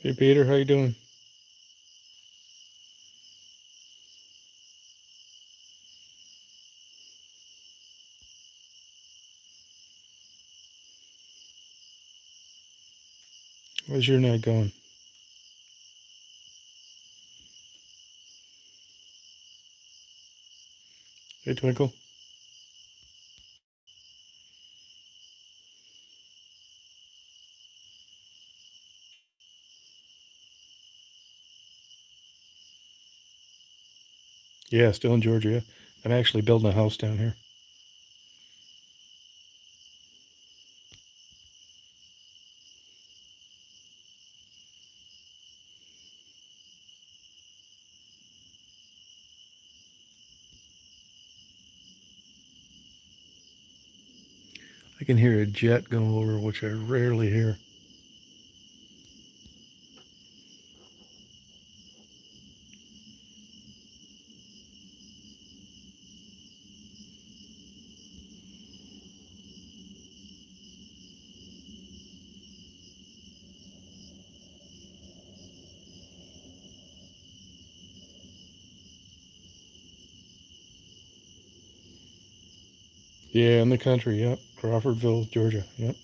Hey Peter, how you doing? How's your night going? Hey Twinkle. Yeah, still in Georgia. I'm actually building a house down here. I can hear a jet going over, which I rarely hear. Yeah, in the country. Yep, Crawfordville, Georgia. Yep.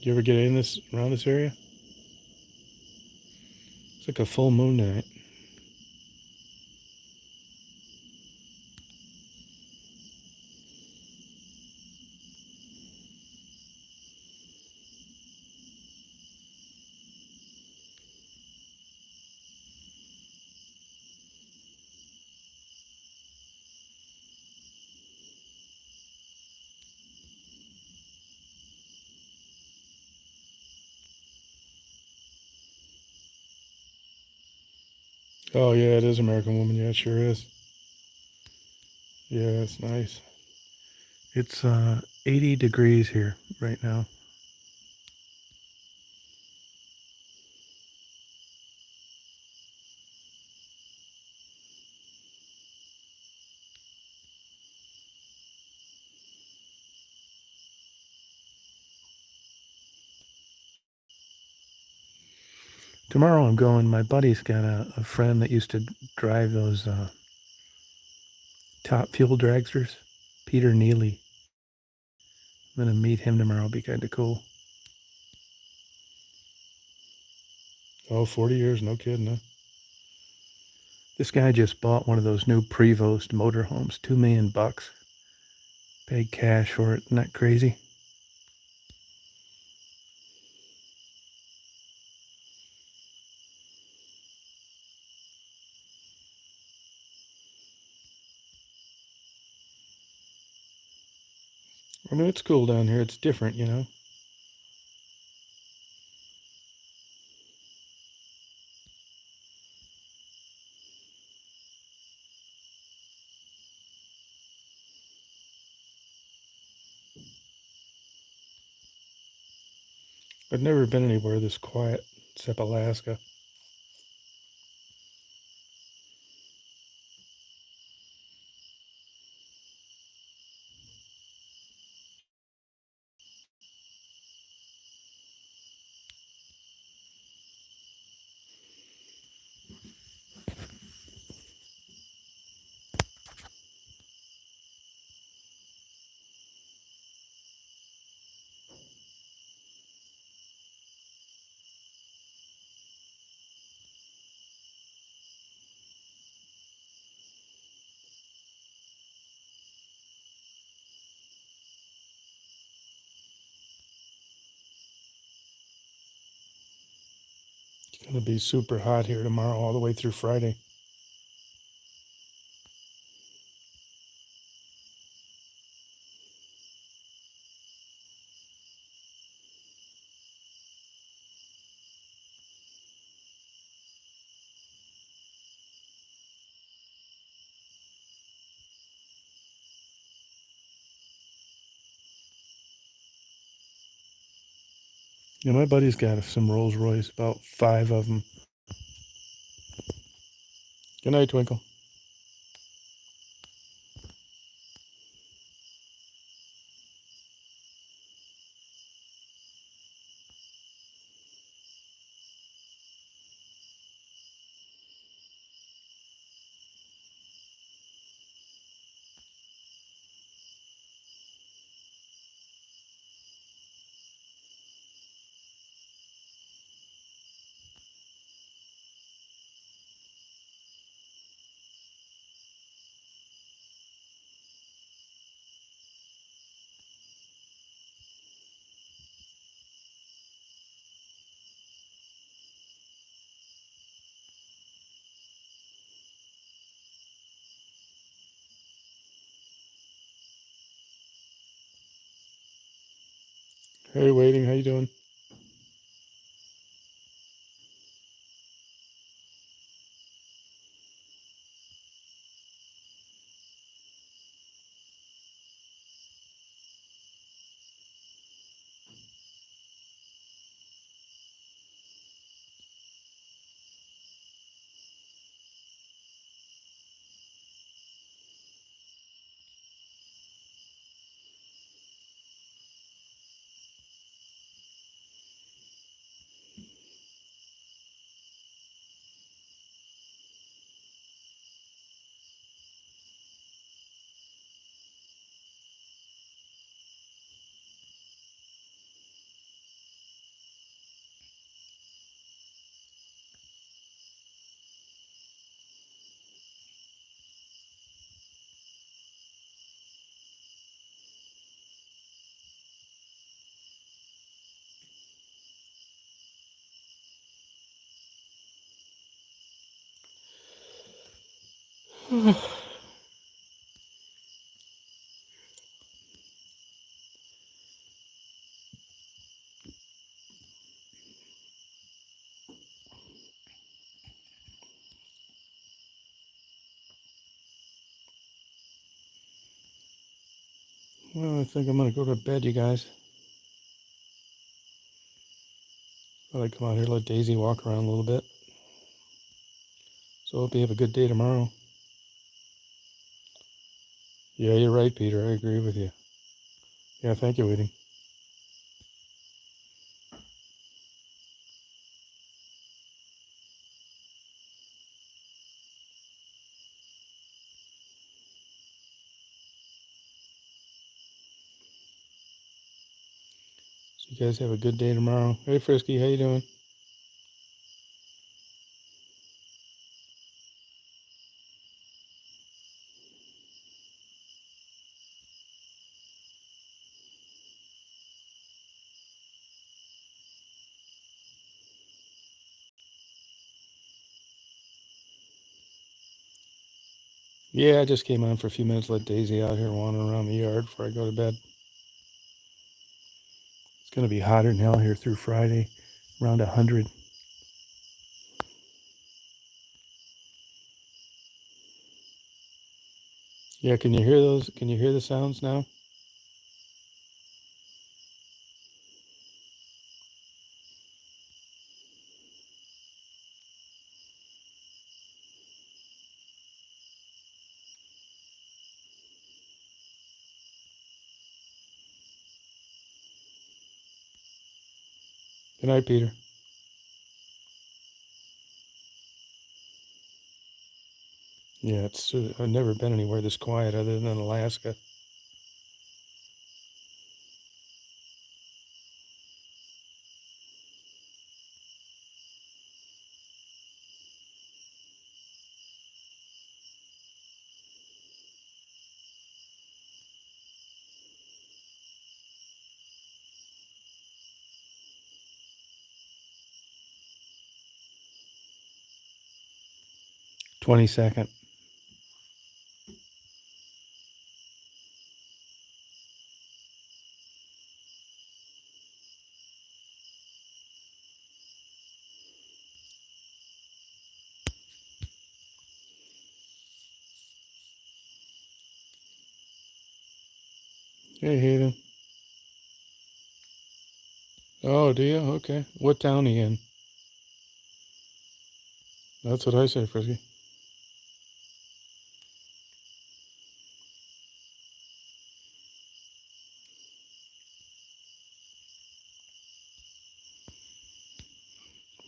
You ever get in this around this area? It's like a full moon tonight. Oh yeah, it is American Woman. Yeah, it sure is. Yeah, it's nice. It's 80 degrees here right now. Tomorrow I'm going. My buddy's got a friend that used to drive those top fuel dragsters, Peter Neely. I'm gonna meet him tomorrow. It'll be kind of cool. Oh, 40 years, no kidding, huh? This guy just bought one of those new Prevost motorhomes, $2 million. Paid cash for it. Isn't that crazy? I mean, it's cool down here. It's different. I've never been anywhere this quiet except Alaska. It's gonna be super hot here tomorrow, all the way through Friday. Yeah, my buddy's got some Rolls Royce, about five of them. Good night, Twinkle. Hey, waiting. How you doing? Well, I think I'm gonna go to bed, you guys. Thought I'd come out here, let Daisy walk around a little bit. So hope you have a good day tomorrow. Yeah, you're right, Peter. I agree with you. Yeah, thank you, waiting. So you guys have a good day tomorrow. Hey, Frisky, how you doing? Yeah, I just came on for a few minutes, let Daisy out here wandering around the yard before I go to bed. It's gonna be hotter than hell here through Friday, around 100. Yeah, can you hear those? Can you hear the sounds now? Good night, Peter. Yeah, I've never been anywhere this quiet other than Alaska. 22nd. Hey, Hayden. Oh, do you? Okay. What town are you in? That's what I say, Frisky.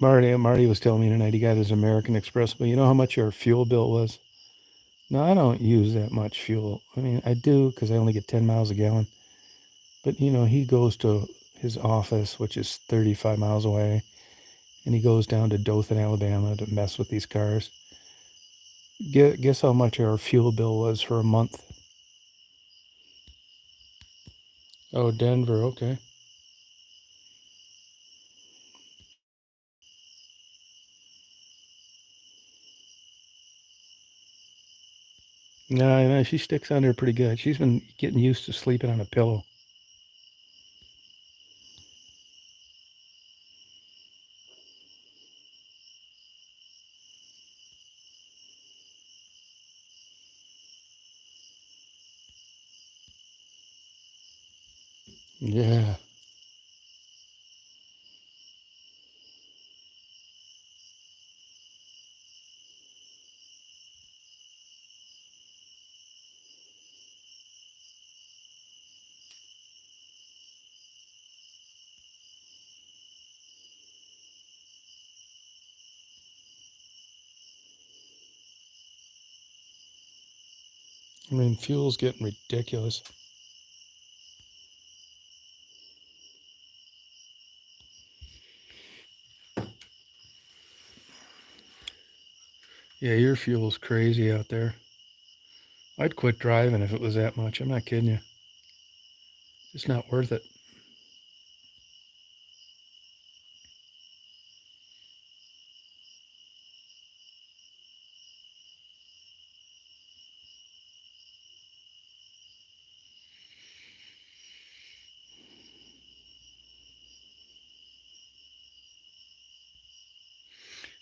Marty was telling me tonight he got his American Express, but you know how much our fuel bill was? No, I don't use that much fuel. I mean, I do because I only get 10 miles a gallon. But, he goes to his office, which is 35 miles away, and he goes down to Dothan, Alabama to mess with these cars. Guess how much our fuel bill was for a month? Oh, Denver, okay. No, she sticks on there pretty good. She's been getting used to sleeping on a pillow. Yeah. I mean, fuel's getting ridiculous. Yeah, your fuel's crazy out there. I'd quit driving if it was that much. I'm not kidding you. It's not worth it.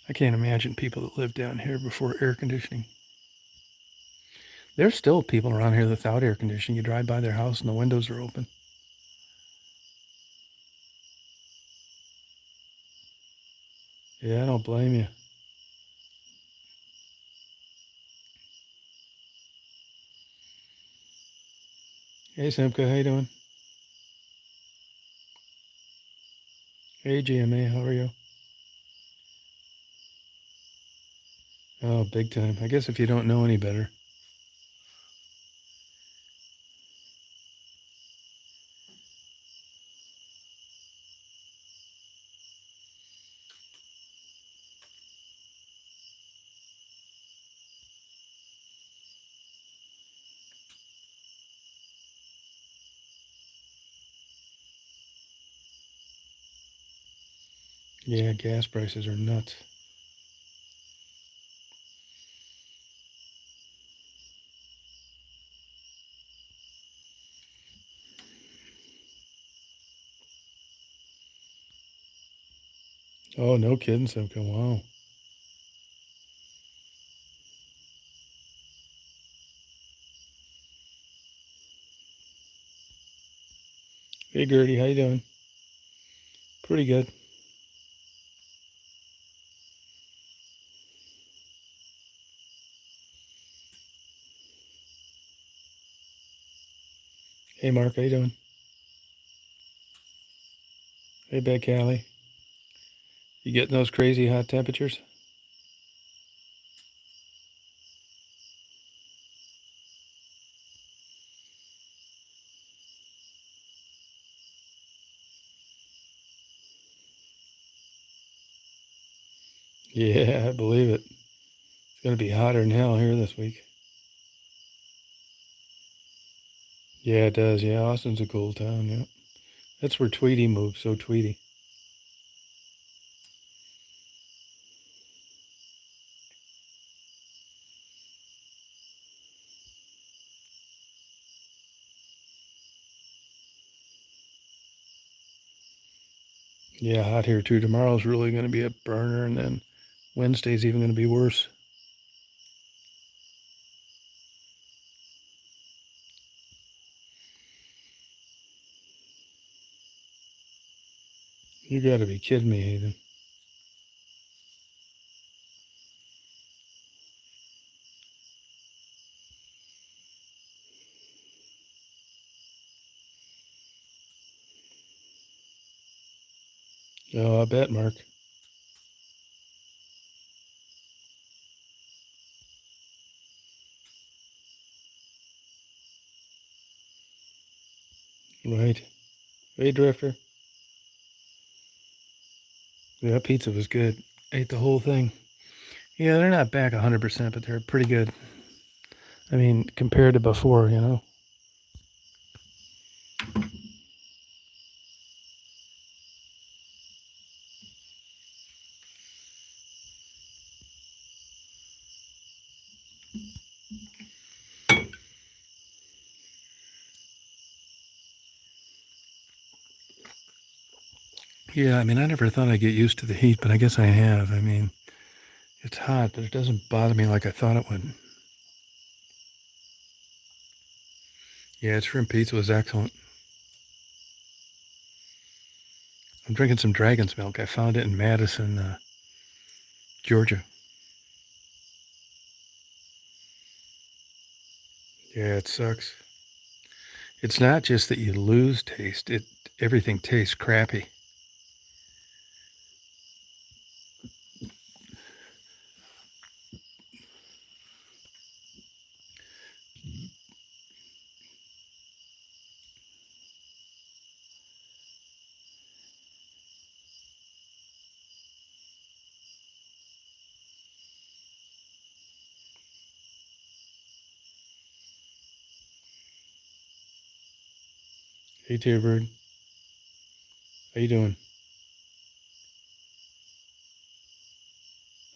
I can't imagine people that lived down here before air conditioning. There's still people around here without air conditioning. You drive by their house and the windows are open. Yeah, I don't blame you. Hey, Simka, how you doing? Hey, GMA, how are you? Oh, big time. I guess if you don't know any better. Yeah, gas prices are nuts. Oh, no kidding, Simka. Wow. Hey, Gertie, how you doing? Pretty good. Hey, Mark, how you doing? Hey, Big Callie. You getting those crazy hot temperatures? Yeah, I believe it. It's going to be hotter than hell here this week. Yeah, it does. Yeah, Austin's a cool town. Yeah. That's where Tweety moved, so Tweety. Yeah, hot here too. Tomorrow's really going to be a burner, and then Wednesday's even going to be worse. You got to be kidding me, Hayden. Oh, I bet, Mark. Right. Hey, Drifter. Yeah, pizza was good. Ate the whole thing. Yeah, they're not back 100%, but they're pretty good. I mean, compared to before, you know? Yeah, I mean, I never thought I'd get used to the heat, but I guess I have. I mean, it's hot, but it doesn't bother me like I thought it would. Yeah, shrimp pizza was excellent. I'm drinking some dragon's milk. I found it in Madison, Georgia. Yeah, it sucks. It's not just that you lose taste, everything tastes crappy. Hey, T-Bird. How you doing?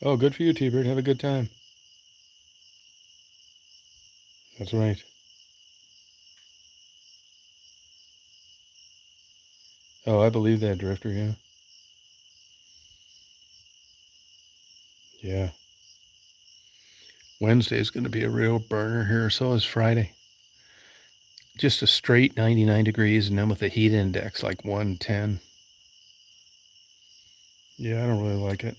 Oh, good for you, T-Bird. Have a good time. That's right. Oh, I believe that, Drifter, yeah. Yeah. Wednesday's going to be a real burner here. So is Friday. Just a straight 99 degrees, and then with the heat index like 110. Yeah, I don't really like it.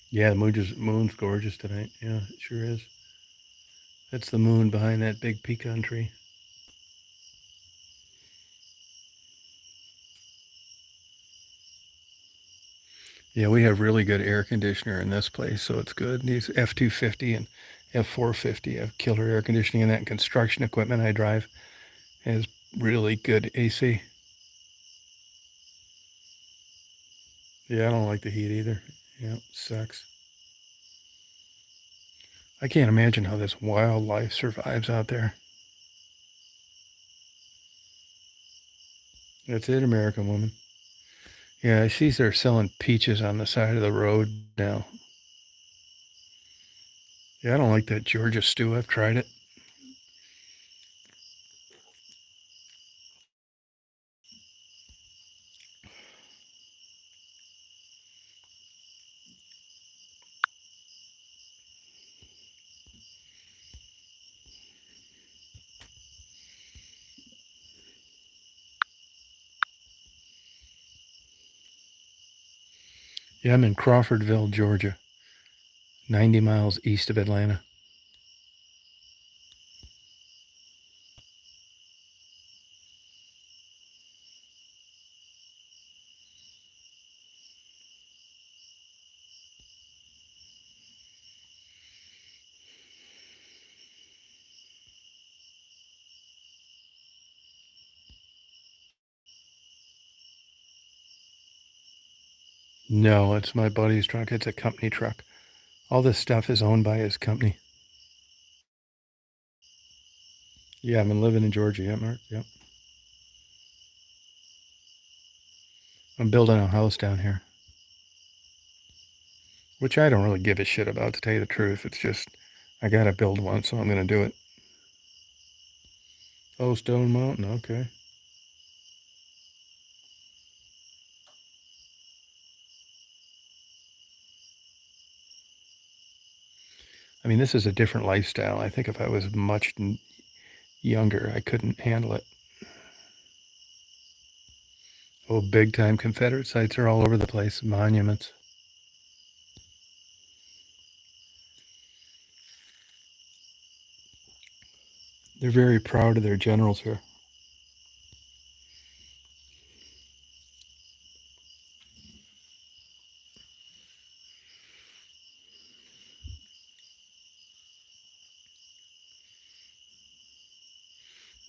Yeah, the moon's gorgeous tonight. Yeah, it sure is. That's the moon behind that big pecan tree. Yeah, we have really good air conditioner in this place, so it's good. These F250 and F450 have killer air conditioning, and that construction equipment I drive has really good AC. Yeah, I don't like the heat either. Yeah, it sucks. I can't imagine how this wildlife survives out there. That's it, American woman. Yeah, I see they're selling peaches on the side of the road now. Yeah, I don't like that Georgia stew. I've tried it. Yeah, I'm in Crawfordville, Georgia, 90 miles east of Atlanta. No, it's my buddy's truck. It's a company truck. All this stuff is owned by his company. Yeah, I've been living in Georgia. Yep, Mark. Yep. I'm building a house down here, which I don't really give a shit about, to tell you the truth. It's just, I gotta build one, so I'm gonna do it. Oh, Stone Mountain. Okay. I mean, this is a different lifestyle. I think if I was much younger, I couldn't handle it. Oh, big time Confederate sites are all over the place, monuments. They're very proud of their generals here.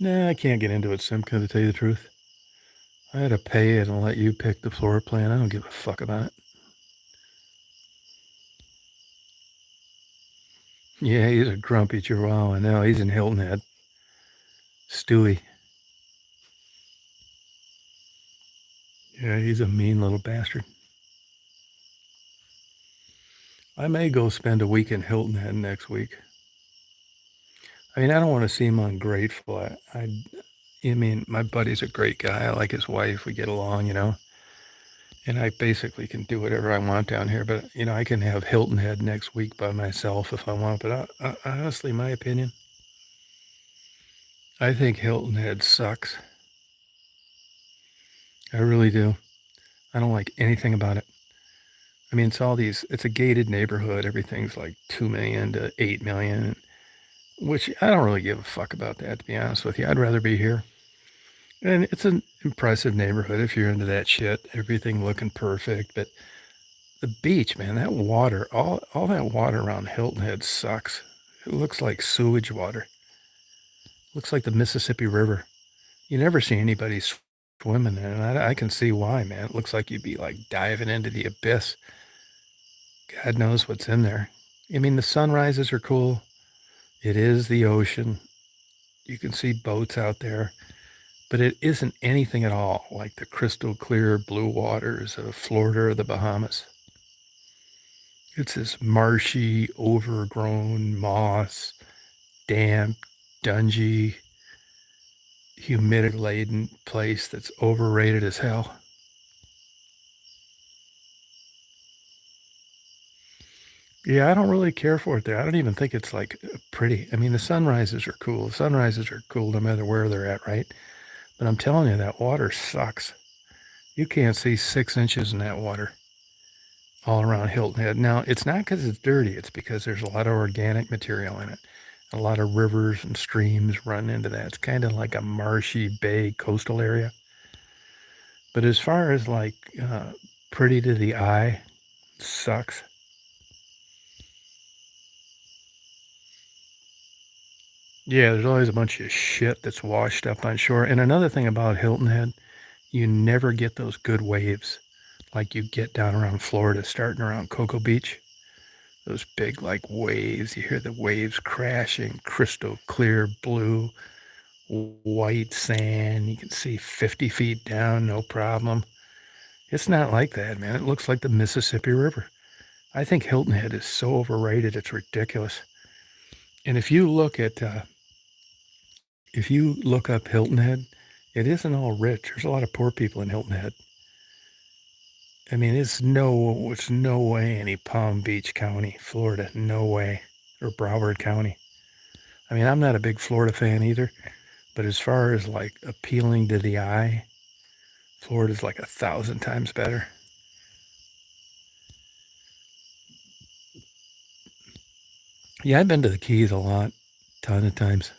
Nah, I can't get into it, Simca, to tell you the truth. I had to pay it and let you pick the floor plan. I don't give a fuck about it. Yeah, he's a grumpy chihuahua now. He's in Hilton Head. Stewie. Yeah, he's a mean little bastard. I may go spend a week in Hilton Head next week. I mean, I don't want to seem ungrateful. I mean, my buddy's a great guy. I like his wife. We get along, and I basically can do whatever I want down here. But I can have Hilton Head next week by myself if I want. But honestly, my opinion, I think Hilton Head sucks. I really do. I don't like anything about it. I mean, it's a gated neighborhood. Everything's like 2 million to 8 million, which I don't really give a fuck about that, to be honest with you. I'd rather be here. And it's an impressive neighborhood if you're into that shit. Everything looking perfect. But the beach, man, that water, all that water around Hilton Head sucks. It looks like sewage water. It looks like the Mississippi River. You never see anybody swimming there, and I can see why, man. It looks like you'd be like diving into the abyss. God knows what's in there. I mean, the sunrises are cool. It is the ocean. You can see boats out there, but it isn't anything at all like the crystal clear blue waters of Florida or the Bahamas. It's this marshy, overgrown moss, damp, dungy, humidity laden place that's overrated as hell. Yeah, I don't really care for it there. I don't even think it's like pretty. I mean, the sunrises are cool. The sunrises are cool no matter where they're at, right? But I'm telling you, that water sucks. You can't see 6 inches in that water all around Hilton Head. Now, it's not because it's dirty, it's because there's a lot of organic material in it. A lot of rivers and streams run into that. It's kind of like a marshy bay coastal area. But as far as like pretty to the eye, sucks. Yeah, there's always a bunch of shit that's washed up on shore. And another thing about Hilton Head, you never get those good waves like you get down around Florida, starting around Cocoa Beach. Those big like waves, you hear the waves crashing, crystal clear blue, white sand. You can see 50 feet down, no problem. It's not like that, man. It looks like the Mississippi River. I think Hilton Head is so overrated, it's ridiculous. And if you look up Hilton Head, it isn't all rich. There's a lot of poor people in Hilton Head. I mean, it's no way any Palm Beach County, Florida, no way, or Broward County. I mean, I'm not a big Florida fan either, but as far as like appealing to the eye, Florida's like 1,000 times better. Yeah, I've been to the Keys a lot, ton of times.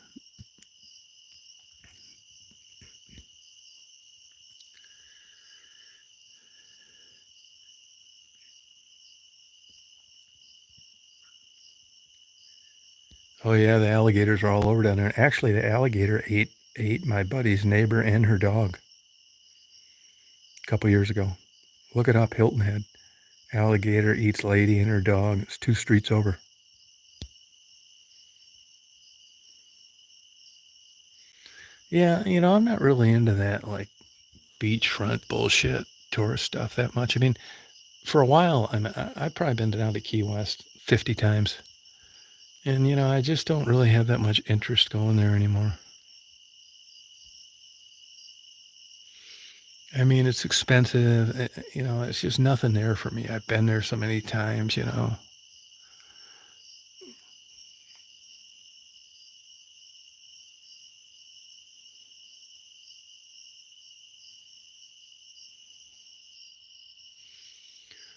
Oh yeah, the alligators are all over down there. Actually, the alligator ate my buddy's neighbor and her dog a couple years ago. Look it up, Hilton Head. Alligator eats lady and her dog. It's 2 streets over. Yeah, I'm not really into that like beachfront bullshit tourist stuff that much. I mean, for a while, I've probably been down to Key West 50 times. And, I just don't really have that much interest going there anymore. I mean, it's expensive. It's just nothing there for me. I've been there so many times.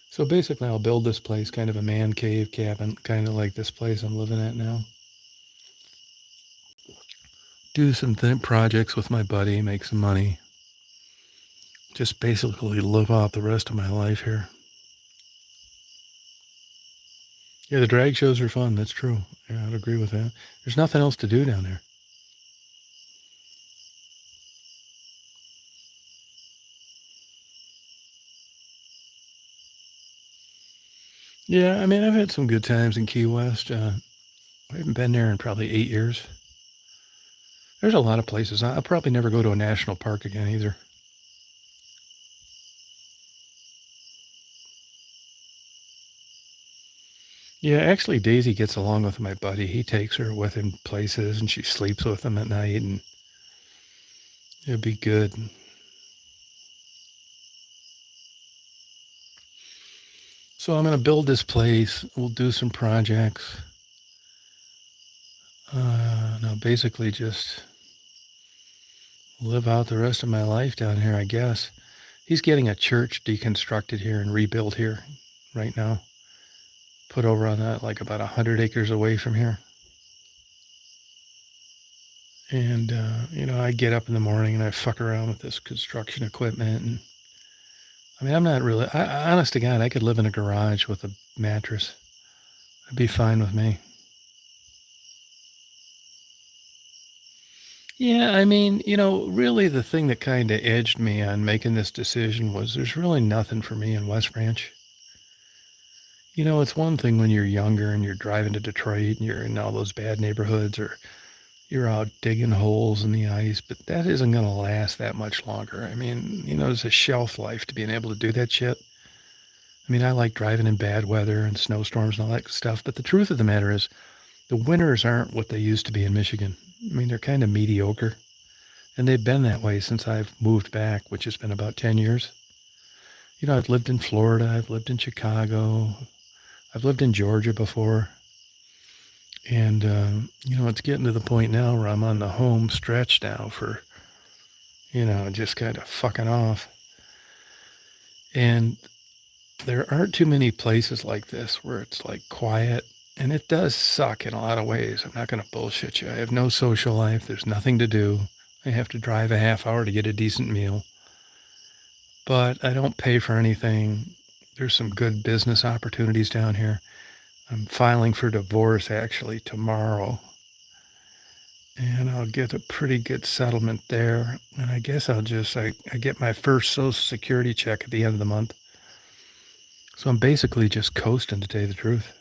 So basically, I'll build this place, kind of a man cave cabin, kind of like this place I'm living at now. Do some projects with my buddy, make some money. Just basically live out the rest of my life here. Yeah, the drag shows are fun. That's true. Yeah, I'd agree with that. There's nothing else to do down there. Yeah, I mean, I've had some good times in Key West. I haven't been there in probably 8 years. There's a lot of places. I'll probably never go to a national park again either. Yeah, actually, Daisy gets along with my buddy. He takes her with him places, and she sleeps with him at night, and it'll be good. So I'm gonna build this place. We'll do some projects. No, basically just live out the rest of my life down here, I guess. He's getting a church deconstructed here and rebuilt here right now. Put over on that, like about 100 acres away from here. And, I get up in the morning and I fuck around with this construction equipment. And I mean, I'm not really, honest to God, I could live in a garage with a mattress. It'd be fine with me. Yeah, I mean, really the thing that kind of edged me on making this decision was there's really nothing for me in West Branch. It's one thing when you're younger and you're driving to Detroit and you're in all those bad neighborhoods or you're out digging holes in the ice, but that isn't going to last that much longer. I mean, there's a shelf life to being able to do that shit. I mean, I like driving in bad weather and snowstorms and all that stuff, but the truth of the matter is the winters aren't what they used to be in Michigan. I mean, they're kind of mediocre, and they've been that way since I've moved back, which has been about 10 years. I've lived in Florida, I've lived in Chicago, I've lived in Georgia before. And, it's getting to the point now where I'm on the home stretch now for, just kind of fucking off. And there aren't too many places like this where it's like quiet. And it does suck in a lot of ways. I'm not going to bullshit you. I have no social life. There's nothing to do. I have to drive a half hour to get a decent meal. But I don't pay for anything. There's some good business opportunities down here. I'm filing for divorce actually tomorrow. And I'll get a pretty good settlement there. And I guess I get my first Social Security check at the end of the month. So I'm basically just coasting, to tell you the truth.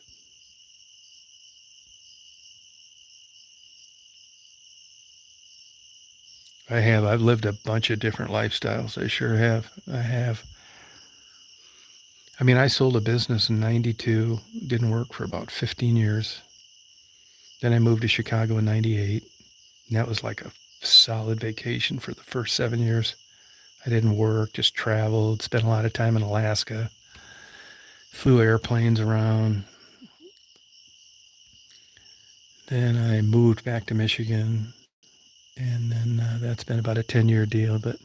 I've lived a bunch of different lifestyles. I sure have. I have. I mean, I sold a business in 92, didn't work for about 15 years. Then I moved to Chicago in 98. And that was like a solid vacation for the first 7 years. I didn't work, just traveled, spent a lot of time in Alaska, flew airplanes around. Then I moved back to Michigan, and then that's been about a 10-year deal. But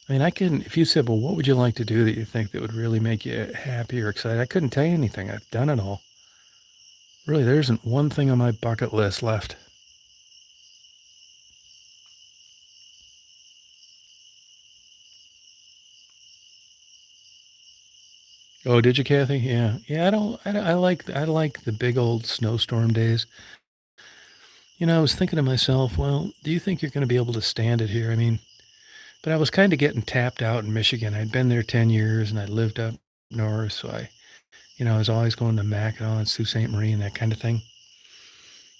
I mean, if you said, well, what would you like to do that you think that would really make you happy or excited? I couldn't tell you anything. I've done it all. Really, there isn't one thing on my bucket list left. Oh, did you, Kathy? Yeah, yeah. I like the big old snowstorm days. I was thinking to myself, well, do you think you're going to be able to stand it here? I mean, but I was kind of getting tapped out in Michigan. I'd been there 10 years and I lived up north, so I was always going to Mackinac and Sault Ste. Marie and that kind of thing.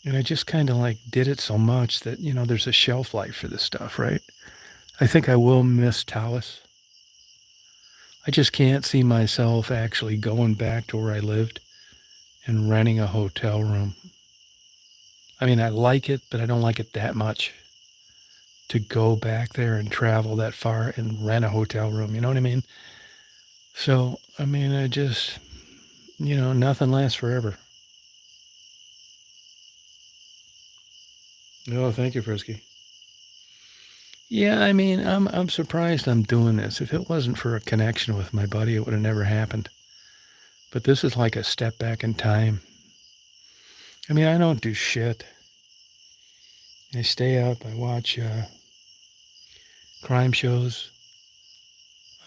And I just kind of like did it so much that, there's a shelf life for this stuff, right? I think I will miss Taos. I just can't see myself actually going back to where I lived and renting a hotel room. I mean, I like it, but I don't like it that much to go back there and travel that far and rent a hotel room. You know what I mean? So, I mean, I just, nothing lasts forever. Oh, thank you, Frisky. Yeah, I mean, I'm surprised I'm doing this. If it wasn't for a connection with my buddy, it would have never happened. But this is like a step back in time. I mean, I don't do shit. I stay up, I watch crime shows.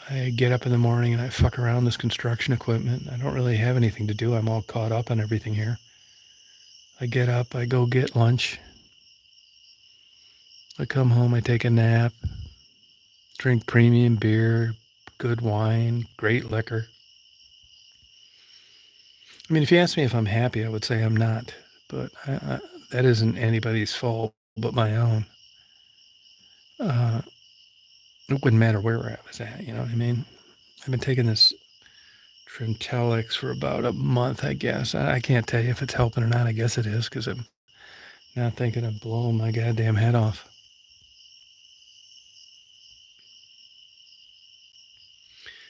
I get up in the morning and I fuck around this construction equipment. I don't really have anything to do. I'm all caught up on everything here. I get up, I go get lunch. I come home, I take a nap, drink premium beer, good wine, great liquor. I mean, if you ask me if I'm happy, I would say I'm not. But that isn't anybody's fault but my own. It wouldn't matter where I was at, you know what I mean? I've been taking this Trintellix for about a month, I guess. I can't tell you if it's helping or not. I guess it is because I'm not thinking of blowing my goddamn head off.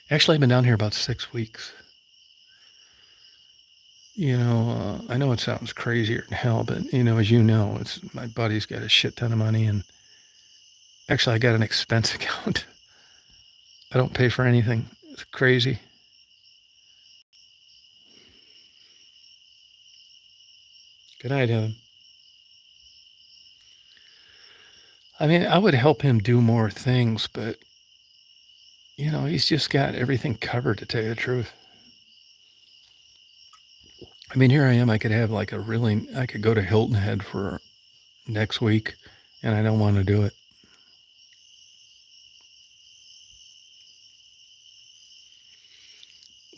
Actually, I've been down here about 6 weeks. I know it sounds crazier than hell, but as you know, it's my buddy's got a shit ton of money, and Actually, I got an expense account. I don't pay for anything. It's crazy. Good night, Heaven. I mean, I would help him do more things, but, he's just got everything covered, to tell you the truth. I mean, here I am. I could have like I could go to Hilton Head for next week, and I don't want to do it.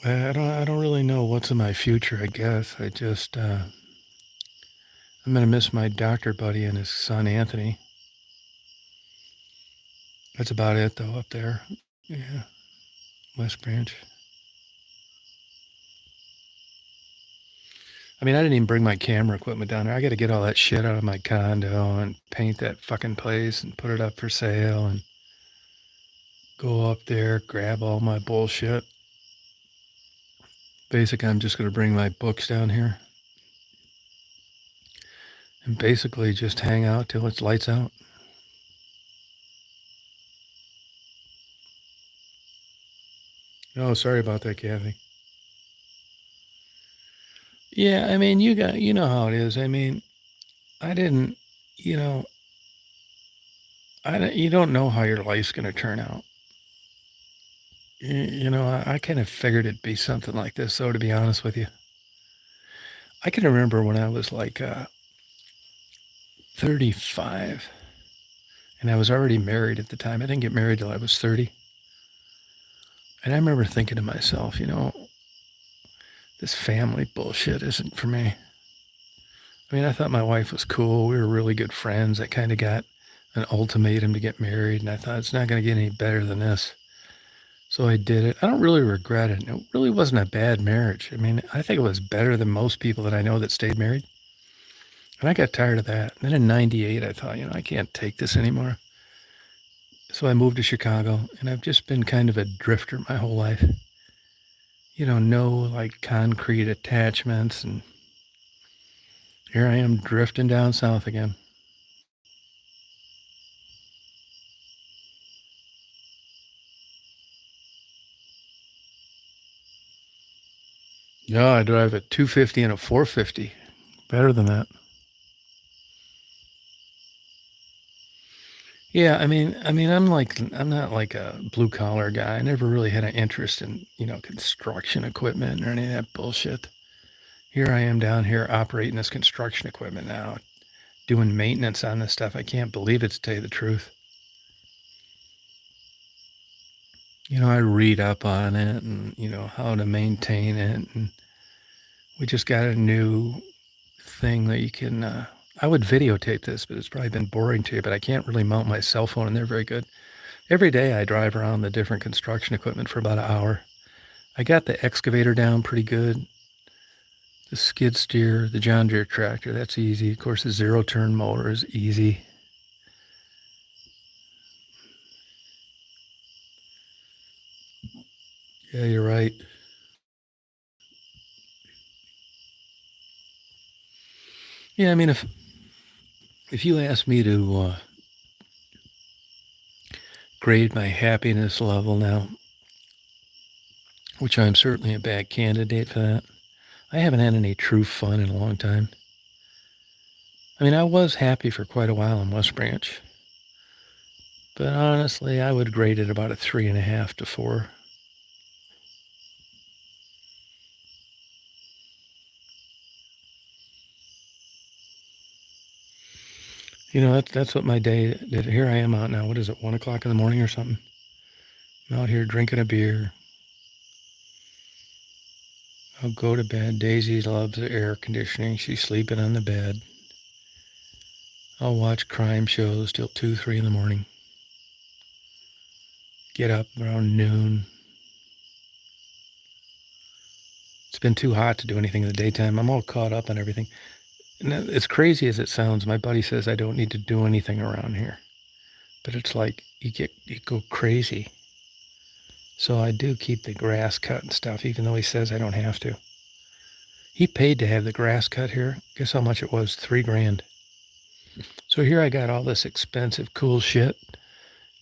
I don't really know what's in my future, I guess. I'm going to miss my doctor buddy and his son, Anthony. That's about it, though, up there. Yeah, West Branch. I mean, I didn't even bring my camera equipment down there. I got to get all that shit out of my condo and paint that fucking place and put it up for sale and go up there, grab all my bullshit. Basically, I'm just going to bring my books down here and basically just hang out till it's lights out. Oh, sorry about that, Kathy. Yeah, I mean, you know how it is. I mean, I didn't, you know, you don't know how your life's going to turn out. I kind of figured it'd be something like this, though, to be honest with you. I can remember when I was like 35, and I was already married at the time. I didn't get married till I was 30. And I remember thinking to myself, this family bullshit isn't for me. I mean, I thought my wife was cool. We were really good friends. I kind of got an ultimatum to get married, and I thought it's not going to get any better than this. So I did it. I don't really regret it. It really wasn't a bad marriage. I mean, I think it was better than most people that I know that stayed married. And I got tired of that. And then in 98, I thought, I can't take this anymore. So I moved to Chicago, and I've just been kind of a drifter my whole life. No like concrete attachments, and here I am drifting down south again. No, I drive a 250 and a 450. Better than that. Yeah, I'm not like a blue collar guy. I never really had an interest in, construction equipment or any of that bullshit. Here I am down here operating this construction equipment now, doing maintenance on this stuff. I can't believe it, to tell you the truth. I read up on it and, how to maintain it. And we just got a new thing that you can, I would videotape this, but it's probably been boring to you, but I can't really mount my cell phone and they're very good. Every day I drive around the different construction equipment for about an hour. I got the excavator down pretty good. The skid steer, the John Deere tractor, that's easy. Of course, the zero turn mower is easy. Yeah, you're right. Yeah, I mean, if you ask me to grade my happiness level now, which I'm certainly a bad candidate for that, I haven't had any true fun in a long time. I mean, I was happy for quite a while in West Branch, but honestly, I would grade it about a 3.5 to 4. That's what my day did. Here I am out now. What is it, 1 o'clock in the morning or something? I'm out here drinking a beer. I'll go to bed. Daisy loves the air conditioning. She's sleeping on the bed. I'll watch crime shows till 2, 3 in the morning. Get up around noon. It's been too hot to do anything in the daytime. I'm all caught up on everything. And as crazy as it sounds, my buddy says I don't need to do anything around here. But it's like you go crazy. So I do keep the grass cut and stuff, even though he says I don't have to. He paid to have the grass cut here. Guess how much it was? $3,000. So here I got all this expensive, cool shit.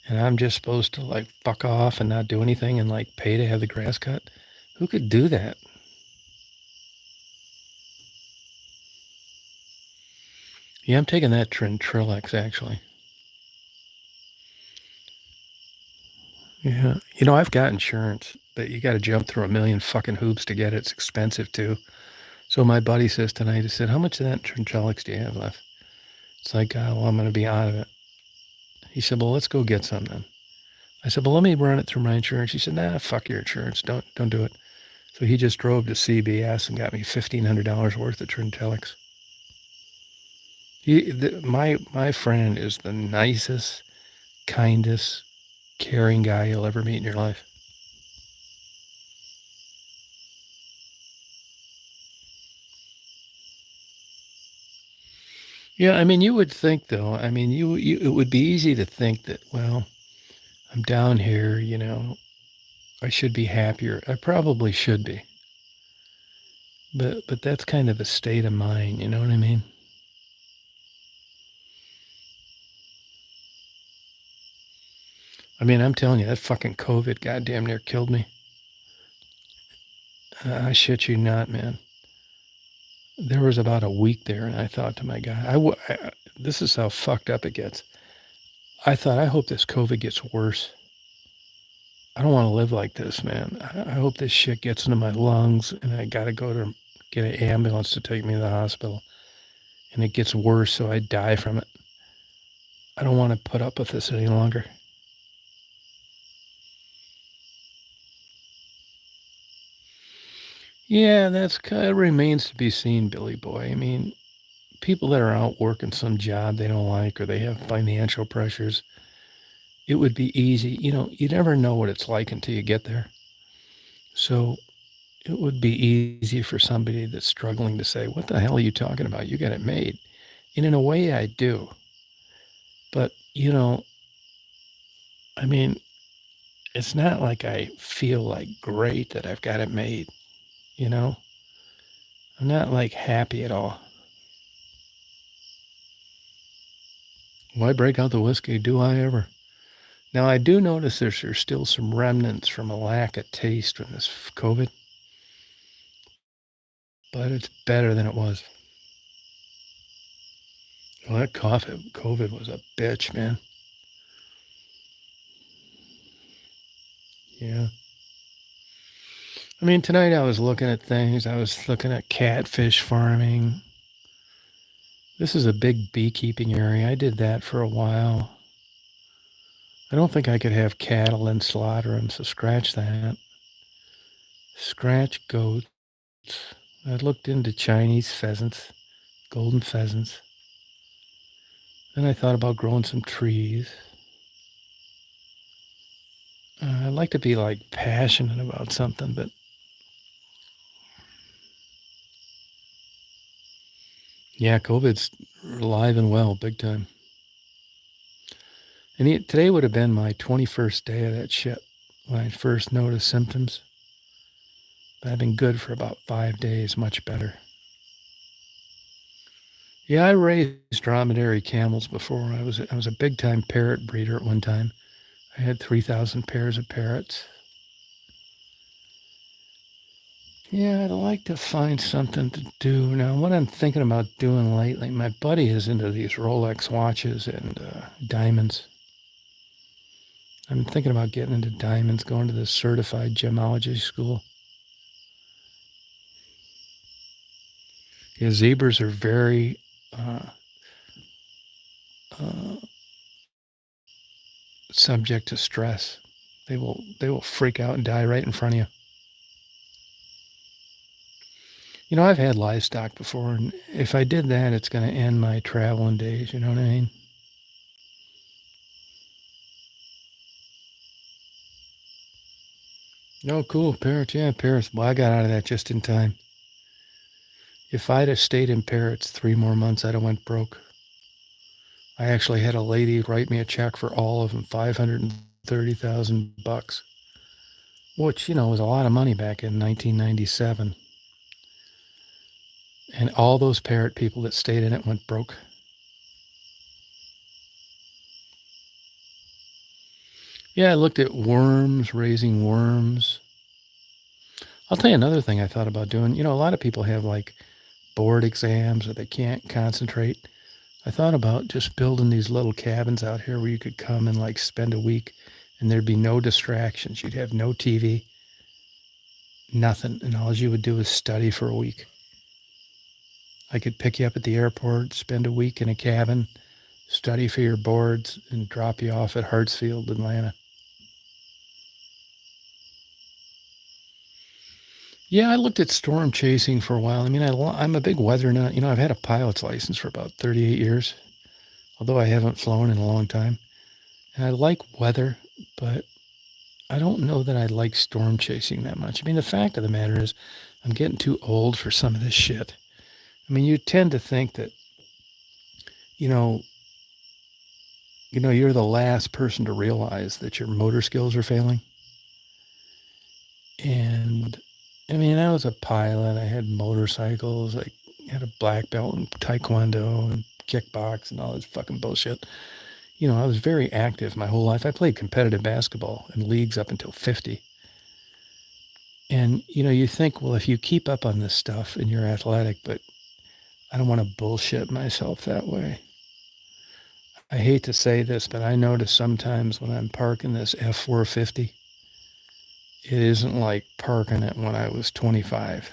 and I'm just supposed to like fuck off and not do anything and like pay to have the grass cut? Who could do that? Yeah, I'm taking that Trintrillex actually. Yeah. I've got insurance, but you got to jump through a million fucking hoops to get it. It's expensive too. So my buddy says tonight, he said, how much of that Trintrillex do you have left? It's like, well, I'm going to be out of it. He said, well, let's go get some then. I said, well, let me run it through my insurance. He said, nah, fuck your insurance. Don't do it. So he just drove to CBS and got me $1,500 worth of Trintrillex. My friend is the nicest, kindest, caring guy you'll ever meet in your life. Yeah, I mean, you would think though. I mean, it would be easy to think that, well, I'm down here, I should be happier. I probably should be. But that's kind of a state of mind, you know what I mean? I mean, I'm telling you, that fucking COVID goddamn near killed me. I shit you not, man. There was about a week there, and I thought to my God, this is how fucked up it gets. I thought, I hope this COVID gets worse. I don't want to live like this, man. I hope this shit gets into my lungs, and I got to go to get an ambulance to take me to the hospital. And it gets worse, so I die from it. I don't want to put up with this any longer. Yeah, that's kind of remains to be seen, Billy Boy. I mean, people that are out working some job they don't like or they have financial pressures, it would be easy. You never know what it's like until you get there. So it would be easy for somebody that's struggling to say, what the hell are you talking about? You got it made. And in a way, I do. But, I mean, it's not like I feel like great that I've got it made, you know? I'm not like happy at all. Why break out the whiskey? Do I ever? Now, I do notice there's still some remnants from a lack of taste from this COVID, but it's better than it was. Well, that COVID was a bitch, man. Yeah. I mean, tonight I was looking at things. I was looking at catfish farming. This is a big beekeeping area. I did that for a while. I don't think I could have cattle and slaughter them, so scratch that. Scratch goats. I looked into Chinese pheasants, golden pheasants. Then I thought about growing some trees. I'd like to be like passionate about something, but yeah, COVID's alive and well, big time. And today would have been my 21st day of that shit when I first noticed symptoms. But I've been good for about 5 days, much better. Yeah, I raised dromedary camels before. I was a big time parrot breeder at one time. I had 3,000 pairs of parrots. Yeah, I'd like to find something to do. Now, what I'm thinking about doing lately, my buddy is into these Rolex watches and diamonds. I'm thinking about getting into diamonds, going to the certified gemology school. Yeah, zebras are very uh, uh, subject to stress. They will freak out and die right in front of you. I've had livestock before, and if I did that, it's going to end my traveling days. You know what I mean? Oh, cool. Parrots. Yeah, parrots. Well, I got out of that just in time. If I'd have stayed in parrots 3 more months, I'd have went broke. I actually had a lady write me a check for all of them, $530,000, which, was a lot of money back in 1997. And all those parrot people that stayed in it went broke. Yeah, I looked at worms, raising worms. I'll tell you another thing I thought about doing. A lot of people have like board exams or they can't concentrate. I thought about just building these little cabins out here where you could come and like spend a week and there'd be no distractions. You'd have no TV, nothing. And all you would do is study for a week. I could pick you up at the airport, spend a week in a cabin, study for your boards, and drop you off at Hartsfield, Atlanta. Yeah, I looked at storm chasing for a while. I mean, I'm a big weather nut. I've had a pilot's license for about 38 years, although I haven't flown in a long time. And I like weather, but I don't know that I like storm chasing that much. I mean, the fact of the matter is, I'm getting too old for some of this shit. I mean, you tend to think that, you know, you're the last person to realize that your motor skills are failing. And I mean, I was a pilot. I had motorcycles. I had a black belt in taekwondo and kickbox and all this fucking bullshit. I was very active my whole life. I played competitive basketball in leagues up until 50. And, you think, well, if you keep up on this stuff and you're athletic, but I don't want to bullshit myself that way. I hate to say this, but I notice sometimes when I'm parking this F450, it isn't like parking it when I was 25.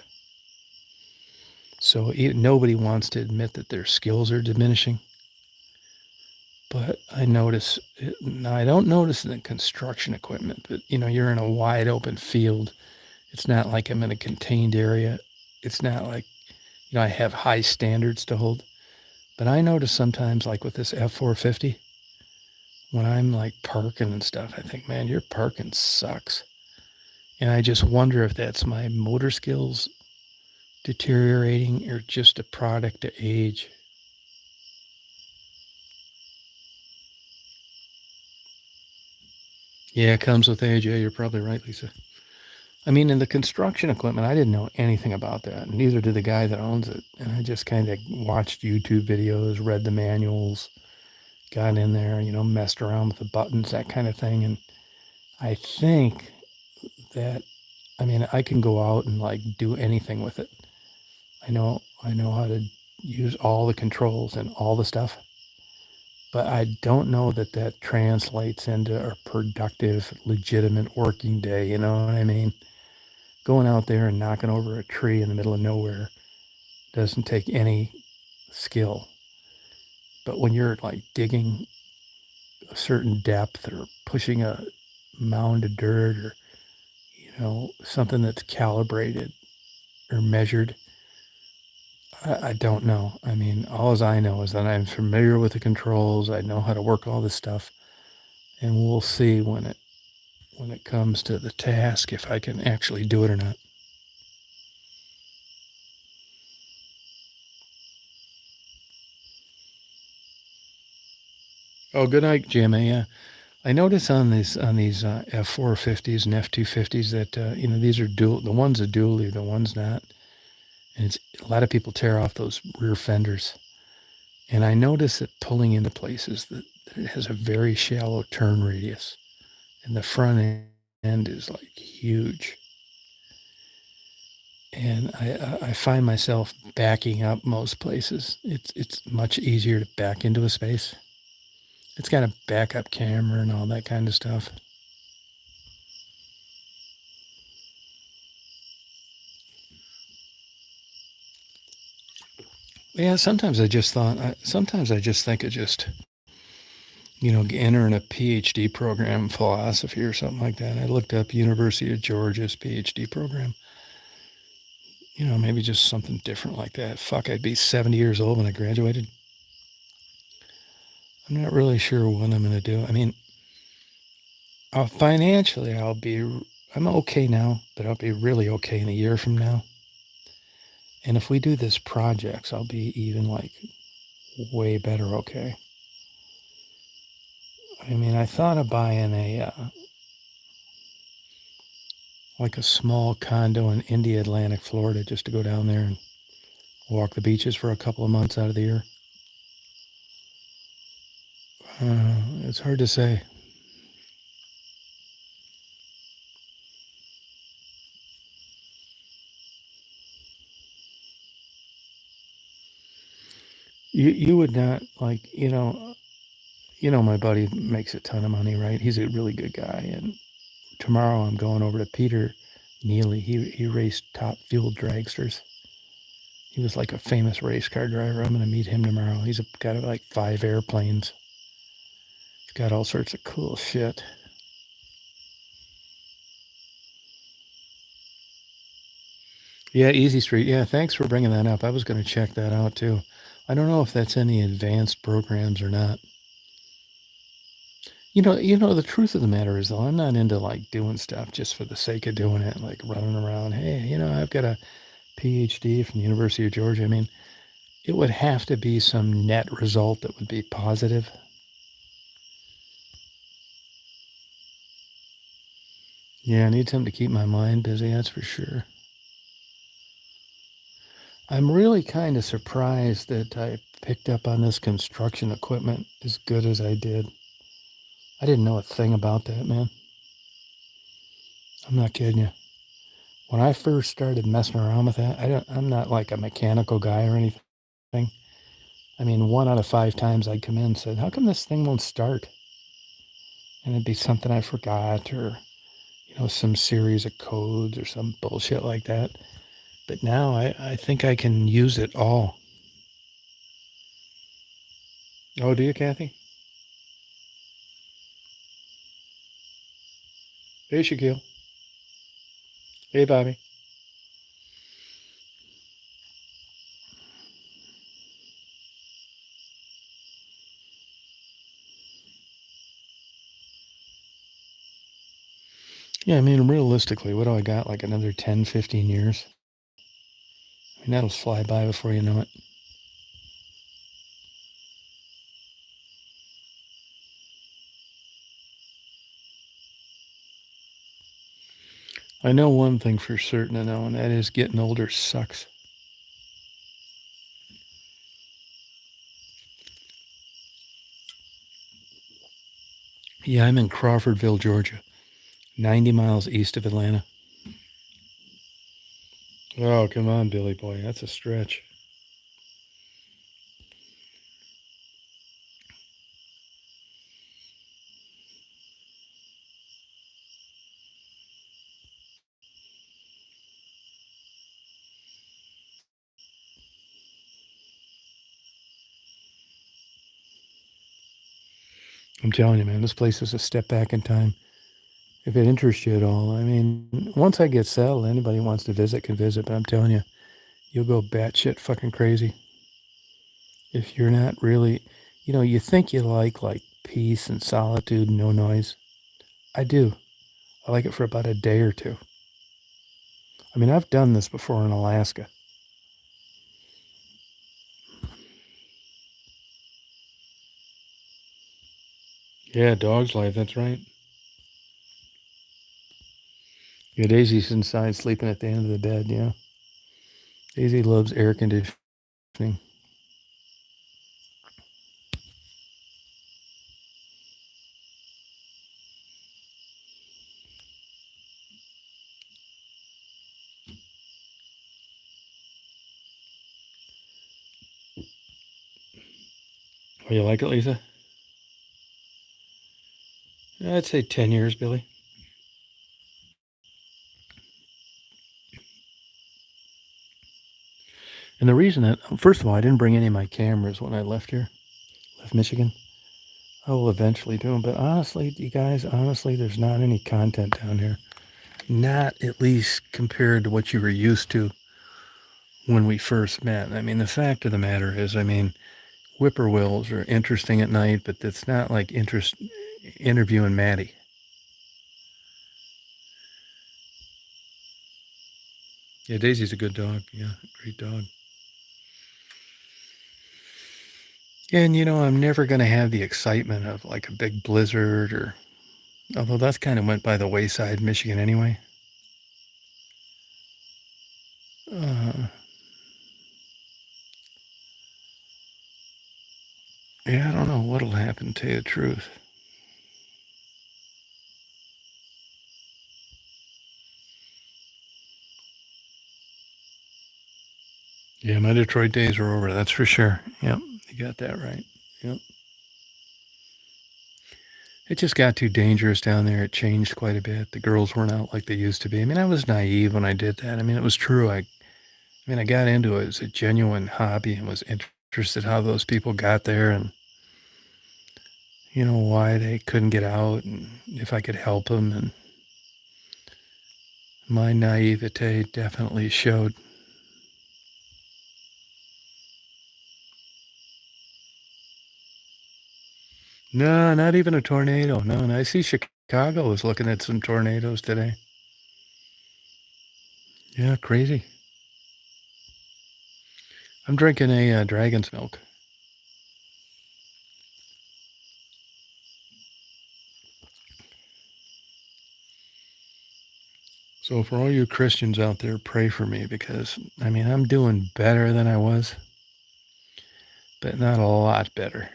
So nobody wants to admit that their skills are diminishing. But I notice it. Now, I don't notice it in construction equipment, but you're in a wide open field. It's not like I'm in a contained area. It's not like, I have high standards to hold. But I notice sometimes, like with this F450, when I'm like parking and stuff, I think, man, your parking sucks. And I just wonder if that's my motor skills deteriorating or just a product of age. Yeah, it comes with age. Yeah, you're probably right, Lisa. I mean, in the construction equipment, I didn't know anything about that. Neither did the guy that owns it. And I just kind of watched YouTube videos, read the manuals, got in there, messed around with the buttons, that kind of thing. And I think that, I mean, I can go out and like do anything with it. I know how to use all the controls and all the stuff. But I don't know that that translates into a productive, legitimate working day. You know what I mean? Going out there and knocking over a tree in the middle of nowhere doesn't take any skill. But when you're like digging a certain depth or pushing a mound of dirt or, something that's calibrated or measured, I don't know. I mean, all I know is that I'm familiar with the controls. I know how to work all this stuff. And we'll see when it comes to the task if I can actually do it or not. Oh, good night, GMA. Yeah, I notice on these F450s and F250s that these are dual. The one's a dually, the one's not. And it's a lot of people tear off those rear fenders. And I notice that pulling into places that it has a very shallow turn radius, and the front end is like huge. And I find myself backing up most places. It's much easier to back into a space. It's got a backup camera and all that kind of stuff. Yeah, sometimes I just think of just, entering a PhD program in philosophy or something like that. I looked up University of Georgia's PhD program. Maybe just something different like that. Fuck, I'd be 70 years old when I graduated. I'm not really sure what I'm going to do. I mean, financially, I'm okay now, but I'll be really okay in a year from now. And if we do this projects, I'll be even like way better okay. I mean, I thought of buying like a small condo in India, Atlantic, Florida, just to go down there and walk the beaches for a couple of months out of the year. It's hard to say. You would not like, my buddy makes a ton of money, right? He's a really good guy. And tomorrow I'm going over to Peter Neely. He raced top fuel dragsters. He was like a famous race car driver. I'm going to meet him tomorrow. He's got like 5 airplanes. He's got all sorts of cool shit. Yeah, Easy Street. Yeah, thanks for bringing that up. I was going to check that out too. I don't know if that's any advanced programs or not. The truth of the matter is, though, I'm not into like doing stuff just for the sake of doing it, like running around. Hey, I've got a PhD from the University of Georgia. I mean, it would have to be some net result that would be positive. Yeah, I need something to keep my mind busy, that's for sure. I'm really kind of surprised that I picked up on this construction equipment as good as I did. I didn't know a thing about that, man. I'm not kidding you. When I first started messing around with that, I'm not like a mechanical guy or anything. I mean, 1 out of 5 times I'd come in and said, how come this thing won't start? And it'd be something I forgot or, some series of codes or some bullshit like that. But now I think I can use it all. Oh, do you, Kathy? Hey, Shaquille. Hey, Bobby. Yeah, I mean, realistically, what do I got? Like another 10, 15 years? I mean, that'll fly by before you know it. I know one thing for certain, and that is getting older sucks. Yeah, I'm in Crawfordville, Georgia, 90 miles east of Atlanta. Oh, come on, Billy boy. That's a stretch. I'm telling you, man, this place is a step back in time. If it interests you at all, I mean, once I get settled, anybody who wants to visit can visit, but I'm telling you, you'll go batshit fucking crazy. If you're not really, you think you like peace and solitude and no noise. I do. I like it for about a day or two. I mean, I've done this before in Alaska. Yeah, dog's life, that's right. Yeah, Daisy's inside sleeping at the end of the bed, yeah. Daisy loves air conditioning. Oh, you like it, Lisa? I'd say 10 years, Billy. And the reason that, first of all, I didn't bring any of my cameras when I left here, left Michigan. I will eventually do them. But honestly, you guys, there's not any content down here. Not at least compared to what you were used to when we first met. I mean, the fact of the matter is, whippoorwills are interesting at night, but it's not like interviewing Maddie. Yeah, Daisy's a good dog. Yeah, great dog. And I'm never going to have the excitement of like a big blizzard or, although that's kind of went by the wayside in Michigan anyway. Uh, yeah, I don't know what'll happen, to tell you the truth. Yeah, my Detroit days are over, that's for sure. Yep. You got that right. Yep. It just got too dangerous down there. It changed quite a bit. The girls weren't out like they used to be. I mean, I was naive when I did that. I mean, it was true. I got into it as a genuine hobby and was interested how those people got there and, why they couldn't get out and if I could help them. And my naivete definitely showed. No, not even a tornado. No, and I see Chicago is looking at some tornadoes today. Yeah, crazy. I'm drinking a dragon's milk. So for all you Christians out there, pray for me because, I'm doing better than I was, but not a lot better.